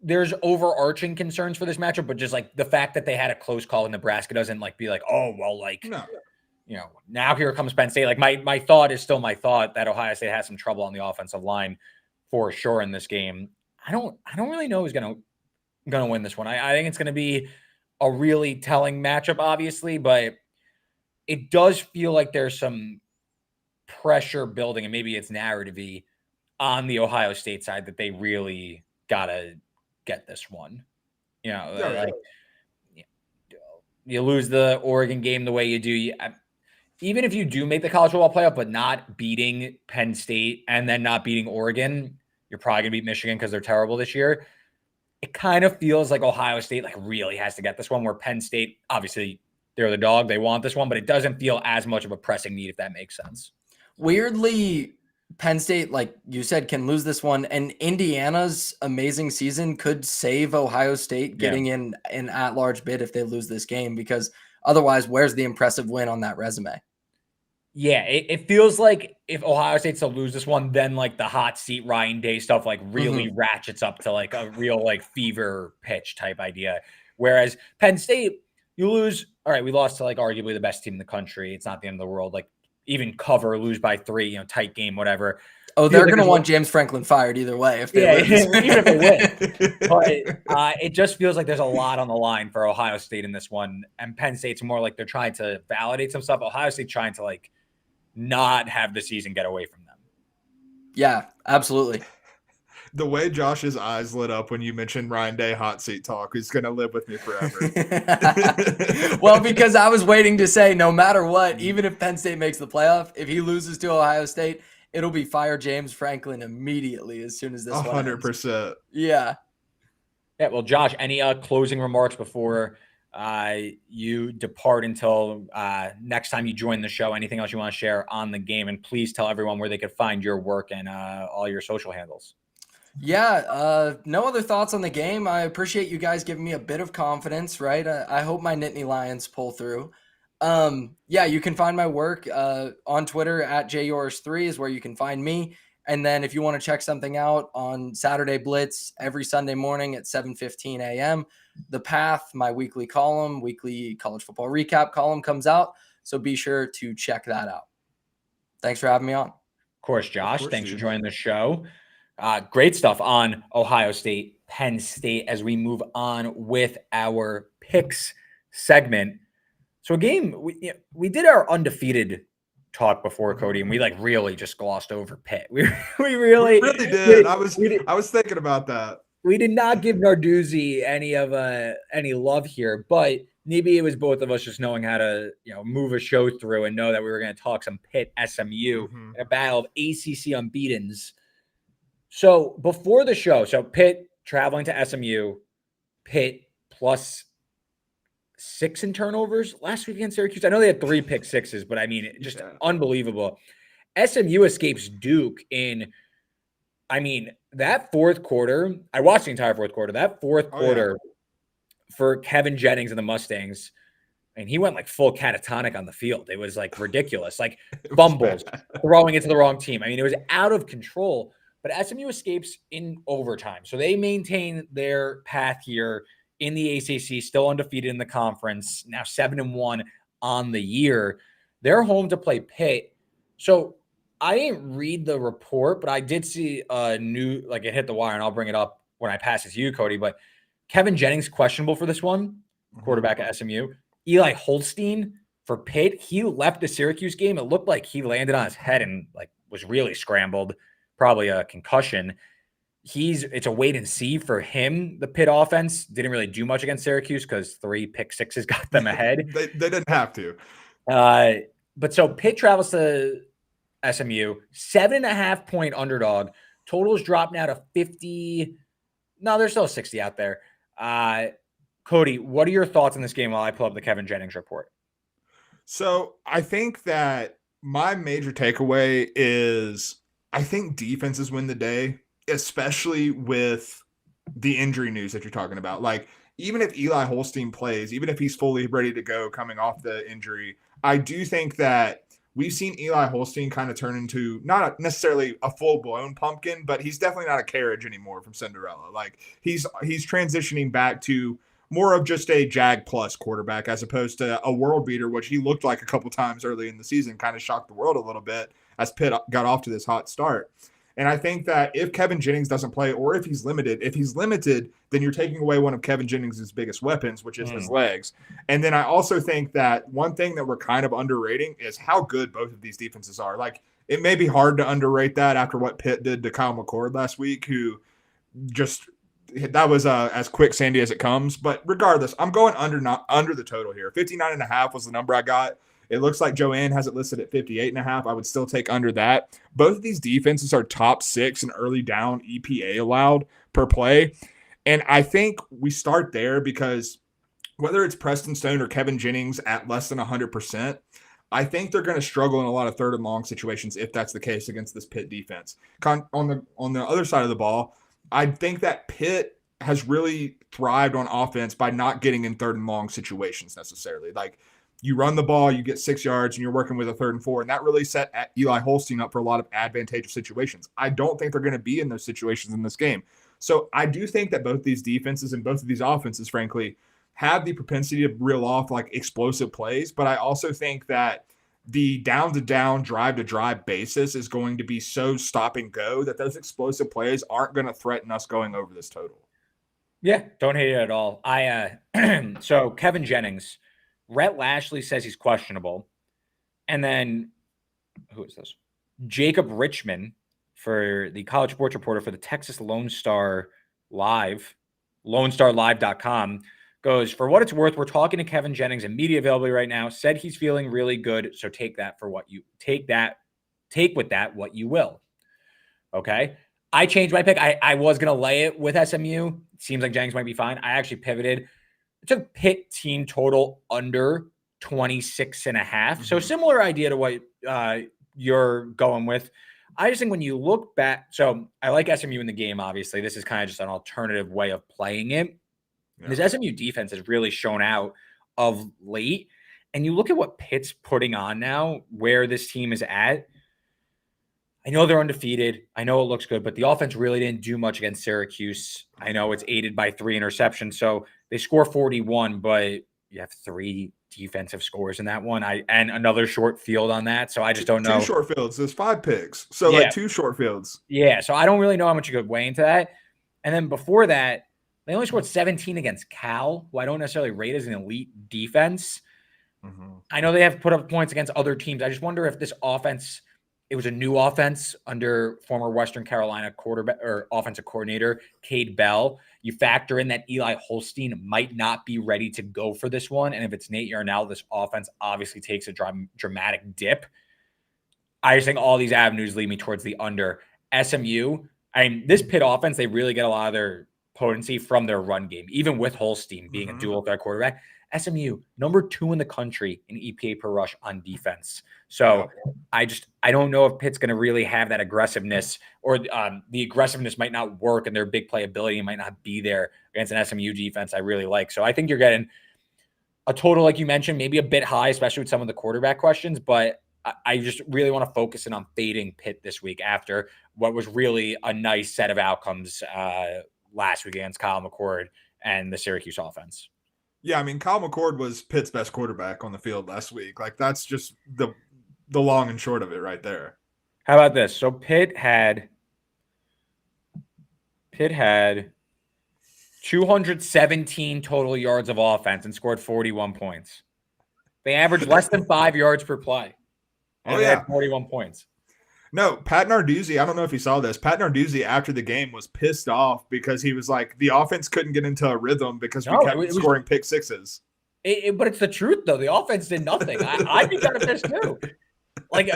there's overarching concerns for this matchup, but just like the fact that they had a close call in Nebraska doesn't be like, oh, well, now here comes Penn State. Like my thought is still my thought that Ohio State has some trouble on the offensive line for sure in this game. I don't really know who's going to win this one. I think it's going to be a really telling matchup, obviously, but it does feel like there's some pressure building, and maybe it's narrative-y on the Ohio State side that they really got to get this one. You lose the Oregon game the way you do. Even if you do make the college football playoff, but not beating Penn State and then not beating Oregon, you're probably going to beat Michigan because they're terrible this year. It kind of feels like Ohio State really has to get this one, where Penn State, obviously, they're the dog. They want this one, but it doesn't feel as much of a pressing need, if that makes sense. Weirdly, Penn State, like you said, can lose this one, and Indiana's amazing season could save Ohio State getting in an at-large bid if they lose this game, because otherwise, where's the impressive win on that resume? Yeah, it feels like if Ohio State's to lose this one, then like the hot seat Ryan Day stuff like really ratchets up to like a real like fever pitch type idea. Whereas Penn State, you lose. All right, we lost to like arguably the best team in the country. It's not the end of the world. Like even cover, lose by 3, tight game, whatever. Oh, they're going to want James Franklin fired either way if they lose. Even if they win. But it just feels like there's a lot on the line for Ohio State in this one. And Penn State's more like they're trying to validate some stuff. Ohio State trying to like not have the season get away from them. Yeah, absolutely. The way Josh's eyes lit up when you mentioned Ryan Day hot seat talk is going to live with me forever. Well, because I was waiting to say no matter what, even if Penn State makes the playoff, if he loses to Ohio State, it'll be fire James Franklin immediately as soon as this 100%. Yeah. Yeah. Well, Josh, any closing remarks before you depart until next time you join the show? Anything else you want to share on the game? And please tell everyone where they could find your work and all your social handles. Yeah, no other thoughts on the game. I appreciate you guys giving me a bit of confidence, right? I hope my Nittany Lions pull through. Yeah, you can find my work on Twitter at Yourish3 is where you can find me. And then if you want to check something out on Saturday Blitz every Sunday morning at 7:15 a.m., The Path, my weekly column, weekly college football recap column comes out. So be sure to check that out. Thanks for having me on. Of course, Josh. Thanks for joining the show. Great stuff on Ohio State, Penn State as we move on with our picks segment. So a game, we did our undefeated talk before, Cody, and we like really just glossed over Pitt. We really did. I was thinking about that. We did not give Narduzzi any love here, but maybe it was both of us just knowing how to move a show through and know that we were going to talk some Pitt SMU in a battle of ACC Unbeatens. So before the show, Pitt traveling to SMU, Pitt plus 6 in turnovers last week against Syracuse. I know they had 3 pick sixes, but I mean, just unbelievable. SMU escapes Duke in, that fourth quarter. I watched the entire fourth quarter. That fourth quarter for Kevin Jennings and the Mustangs, and he went like full catatonic on the field. It was like ridiculous, like fumbles, throwing it to the wrong team. It was out of control. But SMU escapes in overtime. So they maintain their path here in the ACC, still undefeated in the conference, now 7-1 on the year. They're home to play Pitt. So I didn't read the report, but I did see a new, like it hit the wire, and I'll bring it up when I pass it to you, Cody. But Kevin Jennings questionable for this one, quarterback at SMU. Eli Holstein for Pitt, he left the Syracuse game. It looked like he landed on his head and like was really scrambled. Probably a concussion. It's a wait and see for him. The Pitt offense didn't really do much against Syracuse because 3 pick sixes got them ahead. they didn't have to. But so Pitt travels to SMU, 7.5 point underdog. Totals drop now to 50. No, there's still 60 out there. Cody, what are your thoughts on this game while I pull up the Kevin Jennings report? So I think that my major takeaway is I think defenses win the day, especially with the injury news that you're talking about. Like, even if Eli Holstein plays, even if he's fully ready to go coming off the injury, I do think that we've seen Eli Holstein kind of turn into not necessarily a full-blown pumpkin, but he's definitely not a carriage anymore from Cinderella. Like, he's transitioning back to more of just a Jag plus quarterback as opposed to a world beater, which he looked like a couple times early in the season, kind of shocked the world a little bit as Pitt got off to this hot start. And I think that if Kevin Jennings doesn't play, or if he's limited, then you're taking away one of Kevin Jennings' biggest weapons, which is his legs. And then I also think that one thing that we're kind of underrating is how good both of these defenses are. Like, it may be hard to underrate that after what Pitt did to Kyle McCord last week, who just that was as quick sandy as it comes. But regardless, I'm going under the total here. 59.5 was the number I got. It looks like Joanne has it listed at 58.5. I would still take under that. Both of these defenses are top 6 in early down EPA allowed per play. And I think we start there because whether it's Preston Stone or Kevin Jennings at less than 100%, I think they're going to struggle in a lot of third and long situations if that's the case against this Pitt defense. On the other side of the ball, I think that Pitt has really thrived on offense by not getting in third and long situations necessarily. Like, You run the ball, you get 6 yards, and you're working with a 3rd and 4. And that really set Eli Holstein up for a lot of advantageous situations. I don't think they're going to be in those situations in this game. So I do think that both these defenses and both of these offenses, frankly, have the propensity to reel off like explosive plays. But I also think that the down-to-down, drive-to-drive basis is going to be so stop and go that those explosive plays aren't going to threaten us going over this total. Yeah, don't hate it at all. So Kevin Jennings, Rhett Lashley says he's questionable. And then, who is this? Jacob Richmond, for the college sports reporter for the Texas Lone Star Live, LoneStarLive.com, goes, for what it's worth, we're talking to Kevin Jennings and media availability right now, said he's feeling really good. So take with that what you will. Okay. I changed my pick. I was going to lay it with SMU. Seems like Jennings might be fine. I actually pivoted. I took Pitt team total under 26.5. Mm-hmm. So similar idea to what you're going with. I just think when you look back, so I like SMU in the game, obviously. This is kind of just an alternative way of playing it. Yeah. This SMU defense has really shown out of late. And you look at what Pitt's putting on now, where this team is at. I know they're undefeated. I know it looks good, but the offense really didn't do much against Syracuse. I know it's aided by 3 interceptions. So they score 41, but you have 3 defensive scores in that one. And another short field on that. So I just don't know. 2 short fields. There's 5 picks. So like 2 short fields. Yeah. So I don't really know how much you could weigh into that. And then before that, they only scored 17 against Cal, who I don't necessarily rate as an elite defense. Mm-hmm. I know they have put up points against other teams. I just wonder if this offense, it was a new offense under former Western Carolina quarterback or offensive coordinator, Cade Bell. You factor in that Eli Holstein might not be ready to go for this one. And if it's Nate Yarnell, this offense obviously takes a dramatic dip. I just think all these avenues lead me towards the under. SMU, this Pitt offense, they really get a lot of their potency from their run game, even with Holstein being a dual threat quarterback. SMU, number 2 in the country in EPA per rush on defense. So I don't know if Pitt's going to really have that aggressiveness, or the aggressiveness might not work and their big playability might not be there against an SMU defense I really like. So I think you're getting a total, like you mentioned, maybe a bit high, especially with some of the quarterback questions, but I just really want to focus in on fading Pitt this week after what was really a nice set of outcomes last week against Kyle McCord and the Syracuse offense. Yeah, I mean, Kyle McCord was Pitt's best quarterback on the field last week. Like, that's just the long and short of it right there. How about this? So Pitt had 217 total yards of offense and scored 41 points. They averaged less than 5 yards per play. And they had 41 points. No, Pat Narduzzi, I don't know if you saw this. Pat Narduzzi, after the game, was pissed off because he was like, the offense couldn't get into a rhythm because we kept scoring pick sixes. But it's the truth, though. The offense did nothing. I'd be kind of pissed, too. Like,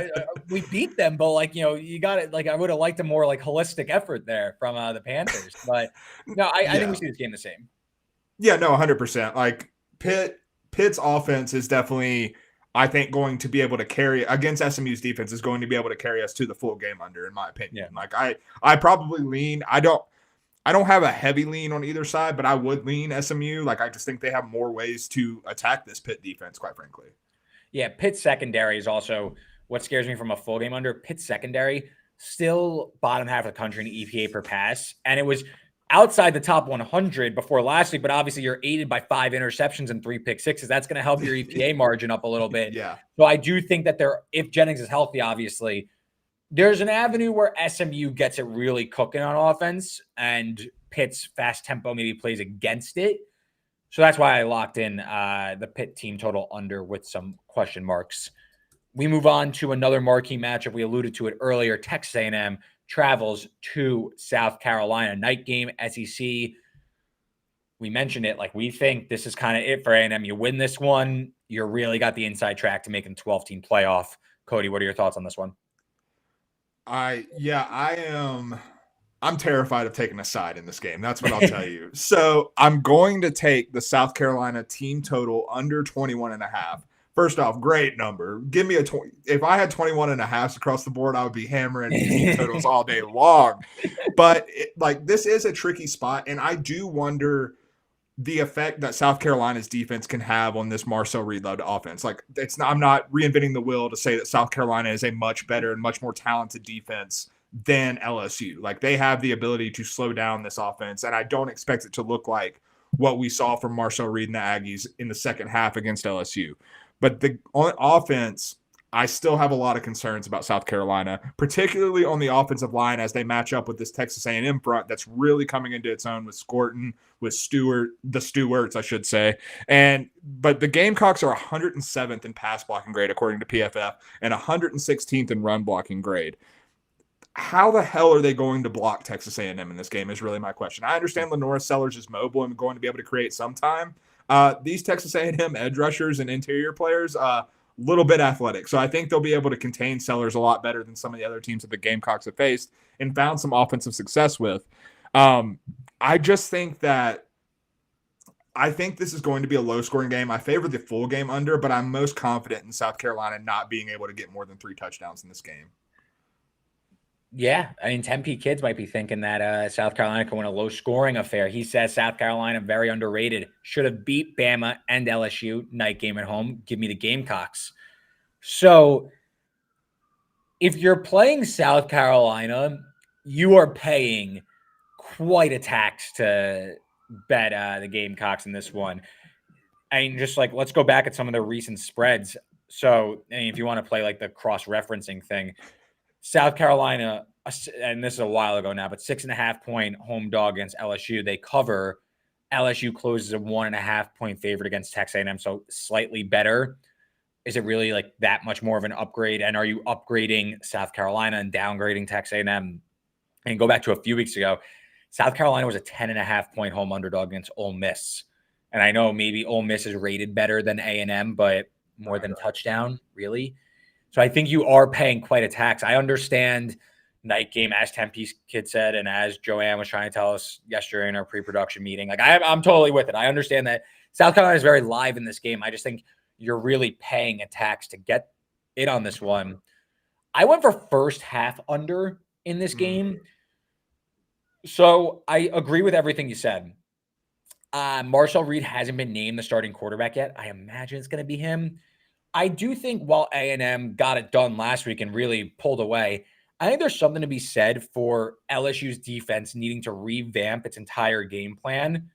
we beat them, but, like, you got it. Like, I would have liked a more, like, holistic effort there from the Panthers. But, no, I think we see this game the same. Yeah, no, 100%. Like, Pitt's offense is definitely – I think going to be able to carry against SMU's defense is going to be able to carry us to the full game under, in my opinion. Yeah. Like I probably lean. I don't have a heavy lean on either side, but I would lean SMU. Like, I just think they have more ways to attack this Pitt defense, quite frankly. Yeah, Pitt secondary is also what scares me from a full game under. Pitt secondary still bottom half of the country in EPA per pass, and it was outside the top 100 before last week, but obviously you're aided by 5 interceptions and 3 pick sixes. That's going to help your EPA margin up a little bit. Yeah. So I do think that if Jennings is healthy, obviously, there's an avenue where SMU gets it really cooking on offense and Pitt's fast tempo maybe plays against it. So that's why I locked in the Pitt team total under with some question marks. We move on to another marquee matchup. We alluded to it earlier. Texas A&M travels to South Carolina. Night game, SEC. We mentioned it. Like, we think this is kind of it for A&M. You win this one, you really got the inside track to making 12-team playoff. Cody, what are your thoughts on this one? I'm terrified of taking a side in this game. That's what I'll tell you. So I'm going to take the South Carolina team total under 21.5. First off, great number. Give me a 20. If I had 21.5 across the board, I would be hammering team totals all day long. But this is a tricky spot, and I do wonder the effect that South Carolina's defense can have on this Marcel Reed-led offense. Like, I'm not reinventing the wheel to say that South Carolina is a much better and much more talented defense than LSU. Like, they have the ability to slow down this offense, and I don't expect it to look like what we saw from Marcel Reed and the Aggies in the second half against LSU. But on offense, I still have a lot of concerns about South Carolina, particularly on the offensive line as they match up with this Texas A&M front that's really coming into its own with Scorton, with the Stewarts, I should say. But the Gamecocks are 107th in pass blocking grade, according to PFF, and 116th in run blocking grade. How the hell are they going to block Texas A&M in this game is really my question. I understand Lenora Sellers is mobile and going to be able to create some time. These Texas A&M edge rushers and interior players, little bit athletic. So I think they'll be able to contain Sellers a lot better than some of the other teams that the Gamecocks have faced and found some offensive success with. I just think that this is going to be a low-scoring game. I favor the full game under, but I'm most confident in South Carolina not being able to get more than 3 touchdowns in this game. Yeah, I mean, Tempe Kids might be thinking that South Carolina can win a low-scoring affair. He says South Carolina very underrated. Should have beat Bama and LSU. Night game at home. Give me the Gamecocks. So if you're playing South Carolina, you are paying quite a tax to bet the Gamecocks in this one. I mean, just like, let's go back at some of the recent spreads. So I mean, if you want to play like the cross-referencing thing, South Carolina, and this is a while ago now, but 6.5-point home dog against LSU. They cover. LSU closes a 1.5-point favorite against Texas A&M, so slightly better. Is it really like that much more of an upgrade? And are you upgrading South Carolina and downgrading Texas A&M? And go back to a few weeks ago, South Carolina was a 10.5-point home underdog against Ole Miss. And I know maybe Ole Miss is rated better than A&M, but more than touchdown, really? So I think you are paying quite a tax. I understand night game, as Tempe's kid said, and as Joanne was trying to tell us yesterday in our pre-production meeting. Like, I'm totally with it. I understand that South Carolina is very live in this game. I just think you're really paying a tax to get it on this one. I went for first half under in this game. So I agree with everything you said. Marcel Reed hasn't been named the starting quarterback yet. I imagine it's going to be him. I do think while A&M got it done last week and really pulled away, I think there's something to be said for LSU's defense needing to revamp its entire game plan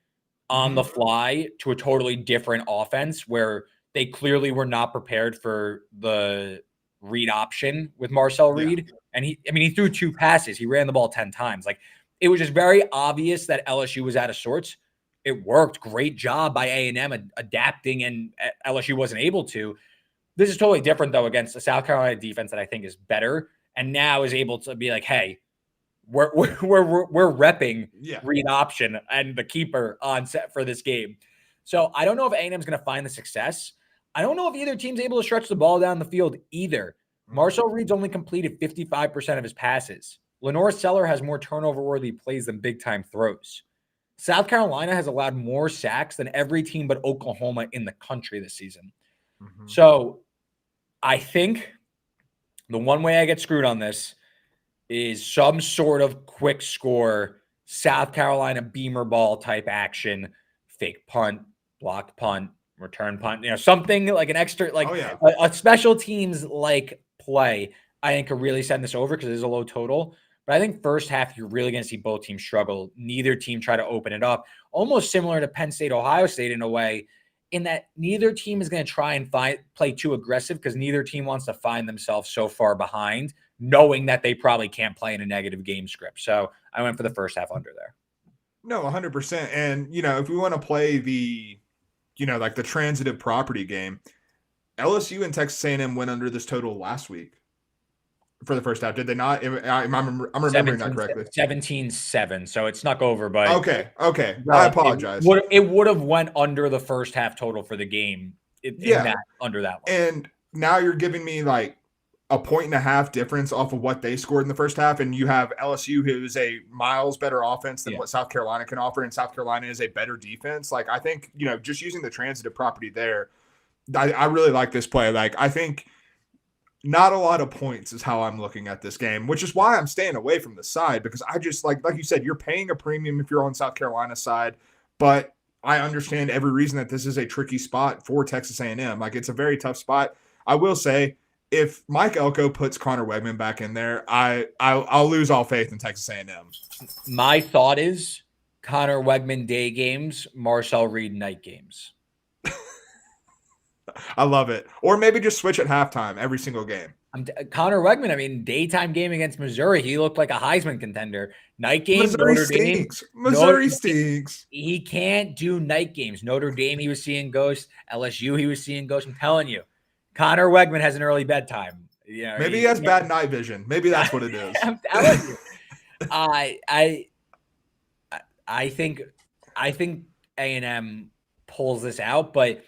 on the fly to a totally different offense where they clearly were not prepared for the read option with Marcel Reed. Yeah. And he threw 2 passes. He ran the ball 10 times. Like, it was just very obvious that LSU was out of sorts. It worked. Great job by A&M adapting, and LSU wasn't able to. This is totally different, though, against the South Carolina defense that I think is better and now is able to be like, hey, we're repping read option and the keeper on set for this game. So I don't know if A&M is going to find the success. I don't know if either team's able to stretch the ball down the field either. Marcel Reed's only completed 55% of his passes. Lenore Seller has more turnover-worthy plays than big-time throws. South Carolina has allowed more sacks than every team but Oklahoma in the country this season. So I think the one way I get screwed on this is some sort of quick score, South Carolina beamer ball type action, fake punt, blocked punt, return punt, something like an extra, like a special teams like play. I think could really send this over because it is a low total. But I think first half, you're really going to see both teams struggle. Neither team try to open it up. Almost similar to Penn State, Ohio State in a way, in that neither team is going to try and play too aggressive because neither team wants to find themselves so far behind, knowing that they probably can't play in a negative game script. So I went for the first half under there. No, 100%. And, if we want to play the, like the transitive property game, LSU and Texas A&M went under this total last week for the first half. Did they not? I'm remembering that correctly. 17-7. So it snuck over, but okay. I apologize. It would have went under the first half total for the game. Under that one. And now you're giving me like a 1.5 difference off of what they scored in the first half. And you have LSU, who is a miles better offense than what South Carolina can offer. And South Carolina is a better defense. Like, I think, just using the transitive property there, I really like this play. Like, I think not a lot of points is how I'm looking at this game, which is why I'm staying away from the side, because I just like you said, you're paying a premium if you're on South Carolina's side, but I understand every reason that this is a tricky spot for Texas A&M. Like, it's a very tough spot. I will say, if Mike Elko puts Connor Wegman back in there, I'll lose all faith in Texas A&M. My thought is Connor Wegman day games, Marcel Reed night games. I love it. Or maybe just switch at halftime every single game. Connor Wegman, I mean, daytime game against Missouri, he looked like a Heisman contender. Night game, Missouri Notre stinks. Dame. Missouri stinks. He can't do night games. Notre Dame, he was seeing ghosts. LSU, he was seeing ghosts. I'm telling you, Connor Wegman has an early bedtime. You know, maybe he has bad night vision. Maybe that's what it is. I'm telling you. I think A&M pulls this out, but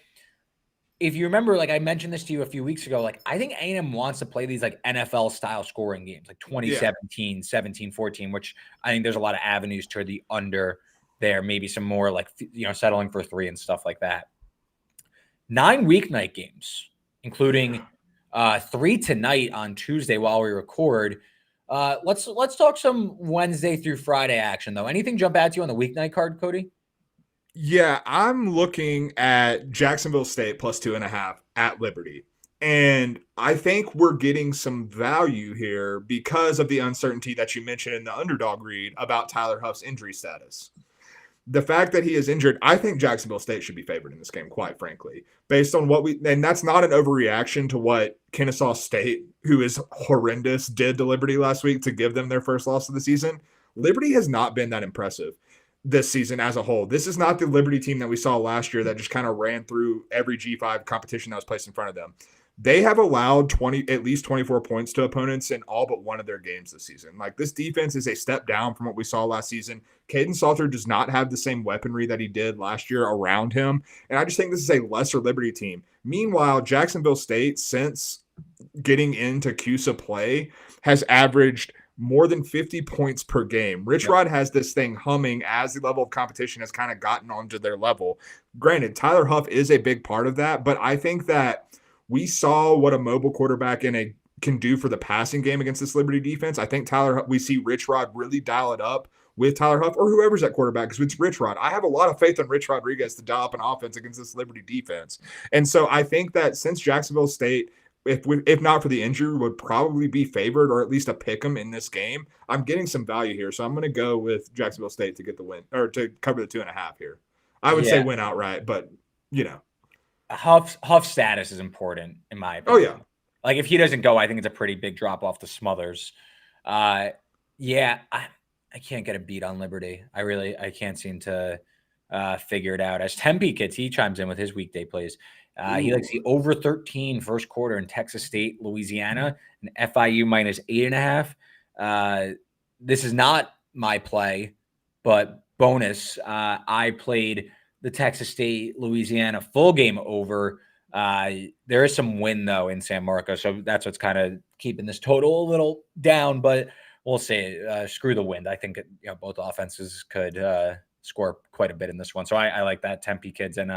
if you remember, like I mentioned this to you a few weeks ago, like I think A&M wants to play these like NFL style scoring games, like 2017, 17, 14, which I think there's a lot of avenues to the under there. Maybe some more like, settling for 3 and stuff like that. 9 weeknight games, including 3 tonight on Tuesday while we record. Let's talk some Wednesday through Friday action though. Anything jump out to you on the weeknight card, Cody? Yeah, I'm looking at Jacksonville State plus 2.5 at Liberty. And I think we're getting some value here because of the uncertainty that you mentioned in the underdog read about Tyler Huff's injury status. The fact that he is injured, I think Jacksonville State should be favored in this game, quite frankly, based on and that's not an overreaction to what Kennesaw State, who is horrendous, did to Liberty last week to give them their first loss of the season. Liberty has not been that impressive this season as a whole. This is not the Liberty team that we saw last year that just kind of ran through every G5 competition that was placed in front of them. They have allowed at least 24 points to opponents in all but one of their games this season. Like, this defense is a step down from what we saw last season. Caden Salter does not have the same weaponry that he did last year around him. And I just think this is a lesser Liberty team. Meanwhile, Jacksonville State, since getting into CUSA play, has averaged more than 50 points per game. Rich Rod has this thing humming as the level of competition has kind of gotten onto their level. Granted, Tyler Huff is a big part of that, but I think that we saw what a mobile quarterback can do for the passing game against this Liberty defense. I think we see Rich Rod really dial it up with Tyler Huff or whoever's at quarterback, because it's Rich Rod. I have a lot of faith in Rich Rodriguez to dial up an offense against this Liberty defense. And so I think that since Jacksonville State, if not for the injury, would probably be favored or at least a pick 'em in this game, I'm getting some value here. So I'm going to go with Jacksonville State to get the win or to cover the 2.5 here. I would say win outright, but Huff's status is important in my opinion. Oh yeah. Like if he doesn't go, I think it's a pretty big drop off to Smothers. I can't get a beat on Liberty. I can't seem to figure it out. As Tempe Kids, he chimes in with his weekday plays. He likes the over 13 first quarter in Texas State, Louisiana, and FIU minus 8.5. This is not my play, but bonus. I played the Texas State, Louisiana full game over. There is some win though in San Marcos, so that's what's kind of keeping this total a little down. But we'll see. Screw the wind. I think both offenses could score quite a bit in this one. So I like that Tempe Kids. And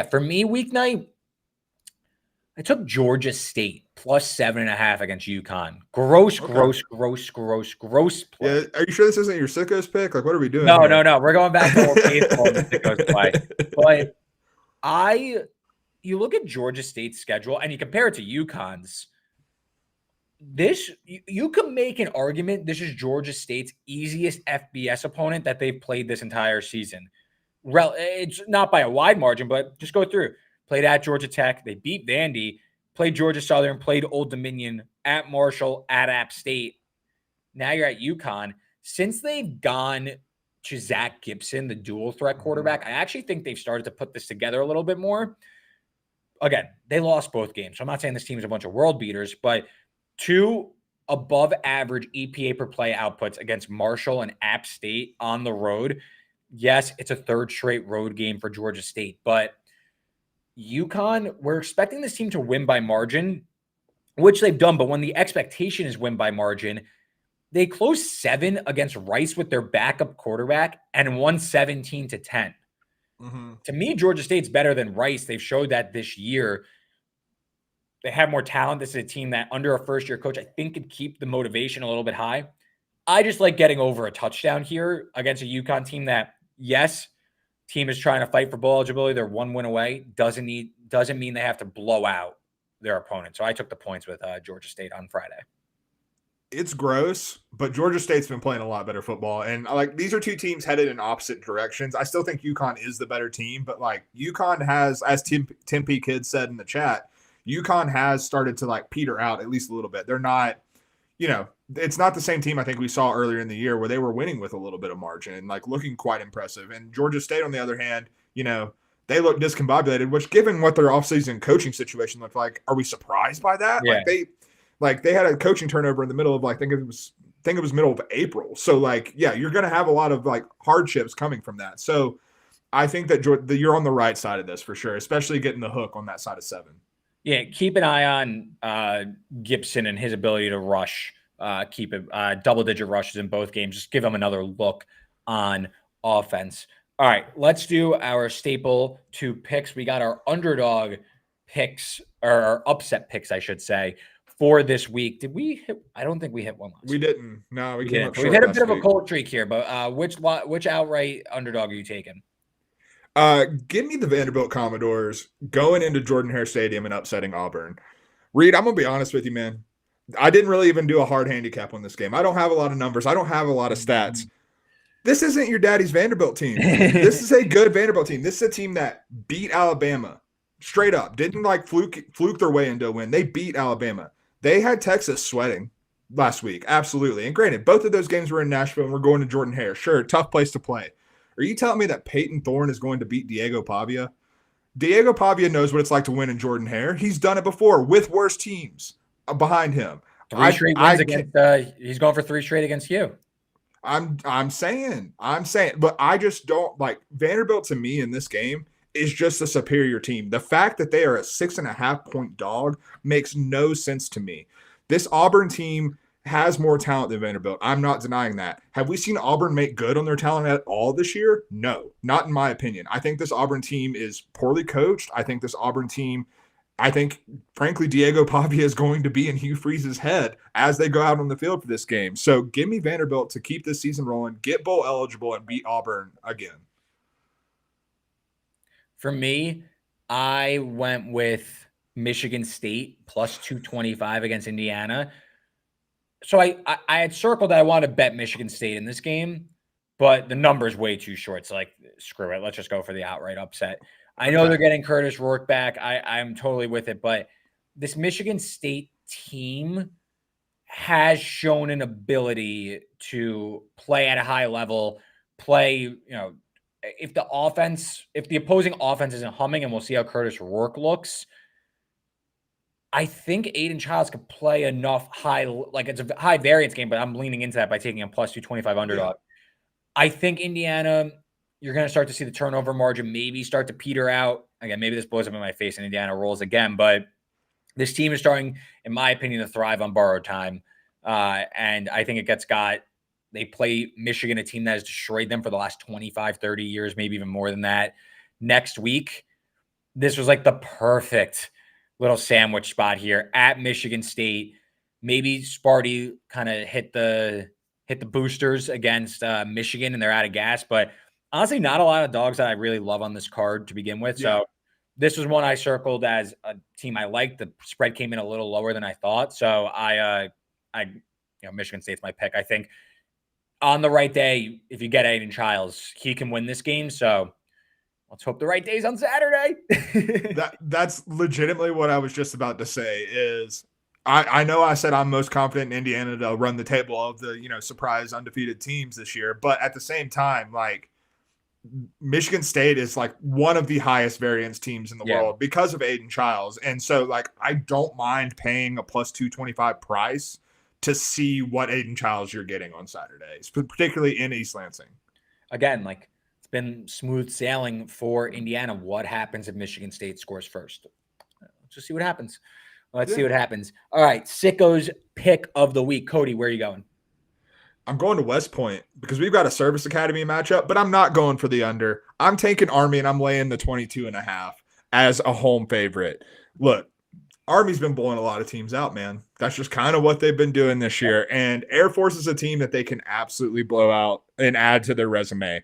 for me, weeknight, I took Georgia State plus 7.5 against UConn. Gross play. Yeah, are you sure this isn't your Sickos pick? Like, what are we doing? No. We're going back to old baseball and Sickos play. But you look at Georgia State's schedule and you compare it to UConn's. You can make an argument this is Georgia State's easiest FBS opponent that they've played this entire season. It's not by a wide margin, but just go through. Played at Georgia Tech. They beat Vandy. Played Georgia Southern. Played Old Dominion. At Marshall. At App State. Now you're at UConn. Since they've gone to Zach Gibson, the dual threat quarterback, I actually think they've started to put this together a little bit more. Again, they lost both games. So I'm not saying this team's a bunch of world beaters, but 2 above average EPA per play outputs against Marshall and App State on the road. Yes, it's a third straight road game for Georgia State, but UConn, we're expecting this team to win by margin, which they've done. But when the expectation is win by margin, they closed 7 against Rice with their backup quarterback and won 17-10. Mm-hmm. To me, Georgia State's better than Rice. They've showed that this year. They have more talent. This is a team that under a first-year coach, I think could keep the motivation a little bit high. I just like getting over a touchdown here against a UConn team that, yes, team is trying to fight for bowl eligibility. They're 1 win away. Doesn't mean they have to blow out their opponent. So I took the points with Georgia State on Friday. It's gross, but Georgia State's been playing a lot better football. And like, these are two teams headed in opposite directions. I still think UConn is the better team, but like UConn has, as Tim P. Kid said in the chat, UConn has started to like peter out at least a little bit. They're not, it's not the same team I think we saw earlier in the year where they were winning with a little bit of margin and like looking quite impressive. And Georgia State, on the other hand, they look discombobulated, which given what their offseason coaching situation looked like, are we surprised by that? Yeah. They had a coaching turnover in the middle of I think it was middle of April. So like, yeah, you're going to have a lot of like hardships coming from that. So I think that you're on the right side of this for sure, especially getting the hook on that side of 7. Yeah, keep an eye on Gibson and his ability to rush. Keep it double-digit rushes in both games. Just give him another look on offense. All right, let's do our staple 2 picks. We got our underdog picks, or our upset picks, I should say, for this week. Did we hit? I don't think we hit one last week. We didn't. No, we came up short. We hit a bit of a cold streak here, but which outright underdog are you taking? Give me the Vanderbilt Commodores going into Jordan-Hare Stadium and upsetting Auburn. Reed, I'm going to be honest with you, man. I didn't really even do a hard handicap on this game. I don't have a lot of numbers. I don't have a lot of stats. This isn't your daddy's Vanderbilt team. This is a good Vanderbilt team. This is a team that beat Alabama straight up. Didn't like fluke their way into a win. They beat Alabama. They had Texas sweating last week. Absolutely. And granted, both of those games were in Nashville and we're going to Jordan-Hare. Sure, tough place to play. Are you telling me that Peyton Thorne is going to beat Diego Pavia? Diego Pavia knows what it's like to win in Jordan-Hare. He's done it before with worse teams behind him. 3 straight wins against. He's going for 3 straight against you. I'm saying, but I just don't like Vanderbilt. To me in this game is just a superior team. The fact that they are a 6.5 point dog makes no sense to me. This Auburn team has more talent than Vanderbilt. I'm not denying that. Have we seen Auburn make good on their talent at all this year? No, not in my opinion. I think this Auburn team is poorly coached. I think frankly, Diego Pavia is going to be in Hugh Freeze's head as they go out on the field for this game. So give me Vanderbilt to keep this season rolling, get bowl eligible, and beat Auburn again. For me, I went with Michigan State plus 225 against Indiana. So I had circled that I want to bet Michigan State in this game, but the number's way too short. So like, screw it. Let's just go for the outright upset. I know they're getting Curtis Rourke back. I'm totally with it, but this Michigan State team has shown an ability to play at a high level, if the opposing offense isn't humming, and we'll see how Curtis Rourke looks, I think Aiden Childs could play enough it's a high variance game, but I'm leaning into that by taking a plus 225 underdog. Yeah. I think Indiana, you're going to start to see the turnover margin maybe start to peter out. Again, maybe this blows up in my face and Indiana rolls again, but this team is starting, in my opinion, to thrive on borrowed time. And I think they play Michigan, a team that has destroyed them for the last 25, 30 years, maybe even more than that. Next week, this was like the perfect little sandwich spot here at Michigan State. Maybe Sparty kind of hit the boosters against Michigan and they're out of gas, but honestly, not a lot of dogs that I really love on this card to begin with. Yeah. So this was one I circled as a team I liked. The spread came in a little lower than I thought. So Michigan State's my pick. I think on the right day, if you get Aiden Childs, he can win this game. So let's hope the right day's on Saturday. That's legitimately what I was just about to say is I know I said I'm most confident in Indiana to run the table of the, surprise undefeated teams this year. But at the same time, like Michigan State is like one of the highest variance teams in the world because of Aiden Childs. And so like, I don't mind paying a plus 225 price to see what Aiden Childs you're getting on Saturdays, particularly in East Lansing. Again, like it's been smooth sailing for Indiana. What happens if Michigan State scores first? Let's just see what happens. Let's see what happens. All right. Sickos pick of the week. Cody, where are you going? I'm going to West Point because we've got a Service Academy matchup, but I'm not going for the under. I'm taking Army and I'm laying the 22.5 as a home favorite. Look, Army's been blowing a lot of teams out, man. That's just kind of what they've been doing this year. And Air Force is a team that they can absolutely blow out and add to their resume.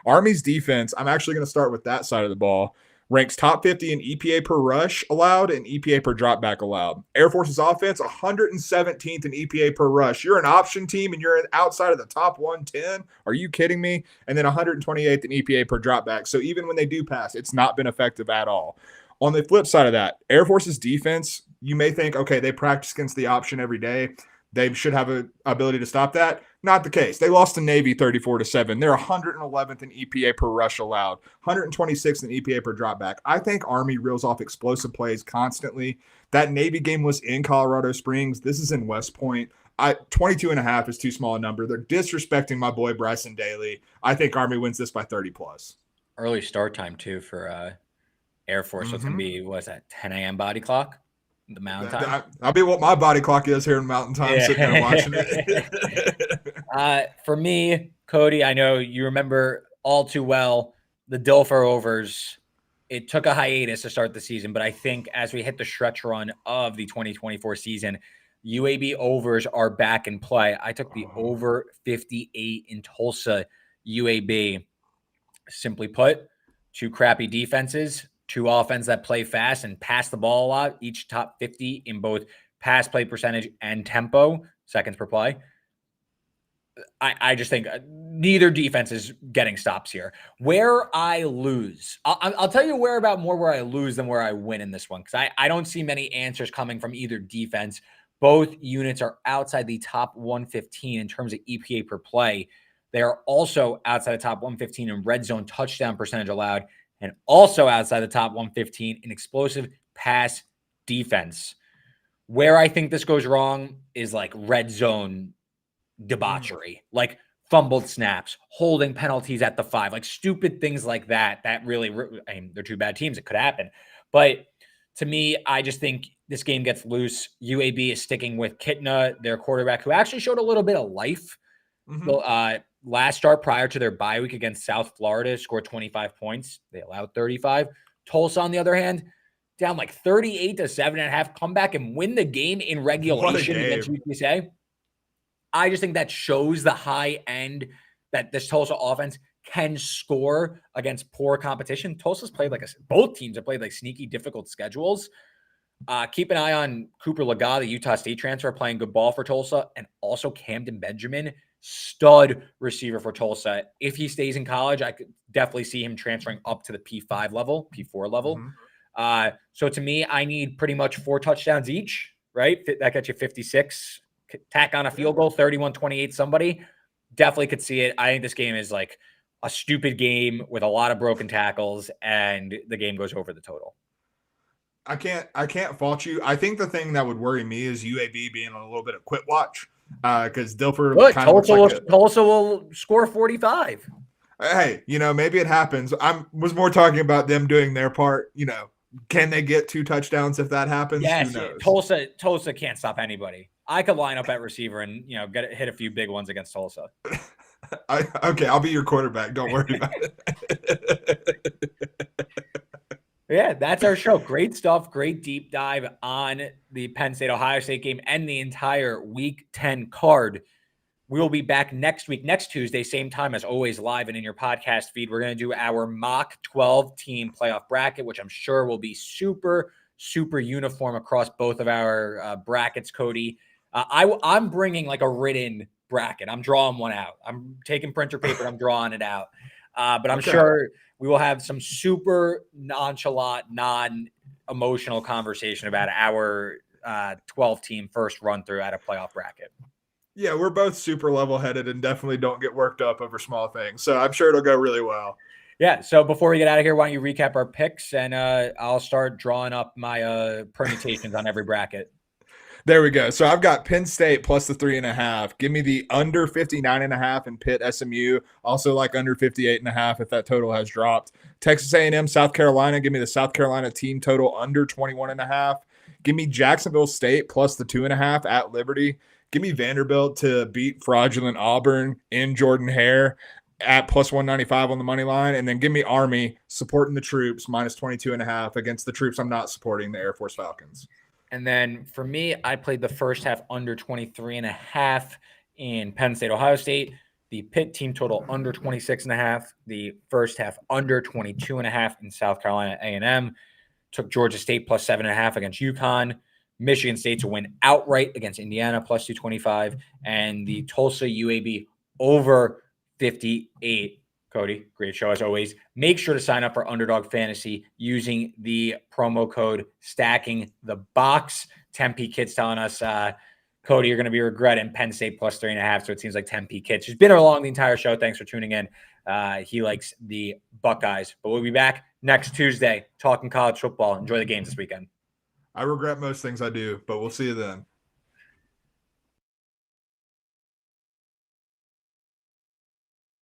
Army's defense, I'm actually going to start with that side of the ball, ranks top 50 in EPA per rush allowed and EPA per dropback allowed. Air Force's offense, 117th in EPA per rush. You're an option team and you're outside of the top 110. Are you kidding me? And then 128th in EPA per dropback. So even when they do pass, it's not been effective at all. On the flip side of that, Air Force's defense, you may think, okay, they practice against the option every day. They should have an ability to stop that. Not the case. They lost to Navy 34-7. They're 111th in EPA per rush allowed, 126th in EPA per dropback. I think Army reels off explosive plays constantly. That Navy game was in Colorado Springs. This is in West Point. 22.5 is too small a number. They're disrespecting my boy Bryson Daly. I think Army wins this by 30+. Early start time, too, for Air Force. So it's going to be, what is that, 10 a.m. body clock? The Mountain Time? I'll be what my body clock is here in Mountain Time, sitting there watching it. For me, Cody, I know you remember all too well the Dilfer overs. It took a hiatus to start the season, but I think as we hit the stretch run of the 2024 season, UAB overs are back in play. I took the over 58 in Tulsa UAB. Simply put, two crappy defenses, two offenses that play fast and pass the ball a lot, each top 50 in both pass play percentage and tempo, seconds per play. I just think neither defense is getting stops here. Where I lose, I'll tell you where I lose than where I win in this one, because I don't see many answers coming from either defense. Both units are outside the top 115 in terms of EPA per play. They are also outside the top 115 in red zone touchdown percentage allowed, and also outside the top 115 in explosive pass defense. Where I think this goes wrong is like red zone debauchery, like fumbled snaps, holding penalties at the 5, like stupid things like that. That really, I mean, they're two bad teams. It could happen. But to me, I just think this game gets loose. UAB is sticking with Kitna, their quarterback, who actually showed a little bit of life. Last start prior to their bye week against South Florida, scored 25 points. They allowed 35. Tulsa, on the other hand, down like 38-7.5, come back and win the game in regulation against UTSA. I just think that shows the high end that this Tulsa offense can score against poor competition. Tulsa's played both teams have played like sneaky, difficult schedules. Keep an eye on Cooper Laga, the Utah State transfer, playing good ball for Tulsa, and also Camden Benjamin, stud receiver for Tulsa. If he stays in college, I could definitely see him transferring up to the P5 level, P4 level. So to me, I need pretty much 4 touchdowns each, right? That gets you 56. Tack on a field goal, 31-28 somebody. Definitely could see it. I think this game is like a stupid game with a lot of broken tackles, and the game goes over the total. I can't fault you. I think the thing that would worry me is UAB being on a little bit of quit watch, because Dilfer Tulsa will score 45. Hey, maybe it happens. Was more talking about them doing their part. Can they get 2 touchdowns if that happens? Yes, Tulsa can't stop anybody. I could line up at receiver and hit a few big ones against Tulsa. Okay, I'll be your quarterback. Don't worry about it. Yeah, that's our show. Great stuff. Great deep dive on the Penn State Ohio State game and the entire Week 10 card. We will be back next week, next Tuesday, same time as always, live and in your podcast feed. We're going to do our mock 12-team playoff bracket, which I'm sure will be super, super uniform across both of our brackets, Cody. I'm bringing like a written bracket. I'm drawing one out. I'm taking printer paper. I'm drawing it out. But I'm sure we will have some super nonchalant, non-emotional conversation about our 12-team first run-through at a playoff bracket. Yeah, we're both super level-headed and definitely don't get worked up over small things. So I'm sure it'll go really well. Yeah, so before we get out of here, why don't you recap our picks, and I'll start drawing up my permutations on every bracket. There we go. So I've got Penn State plus the 3.5. Give me the under 59.5 in Pitt SMU. Also like under 58.5 if that total has dropped. Texas A&M, South Carolina. Give me the South Carolina team total under 21.5. Give me Jacksonville State plus the 2.5 at Liberty. Give me Vanderbilt to beat fraudulent Auburn in Jordan Hare at plus 195 on the money line. And then give me Army supporting the troops minus 22.5 against the troops I'm not supporting, the Air Force Falcons. And then for me, I played the first half under 23.5 in Penn State, Ohio State. The Pitt team total under 26.5. The first half under 22.5 in South Carolina A&M. Took Georgia State plus 7.5 against UConn. Michigan State to win outright against Indiana plus 225. And the Tulsa UAB over 58. Cody, great show as always. Make sure to sign up for Underdog Fantasy using the promo code Stacking the Box. Tempe Kids telling us, Cody, you're going to be regretting Penn State plus 3.5. So it seems like Tempe Kids. She's been along the entire show. Thanks for tuning in. He likes the Buckeyes. But we'll be back next Tuesday talking college football. Enjoy the games this weekend. I regret most things I do, but we'll see you then.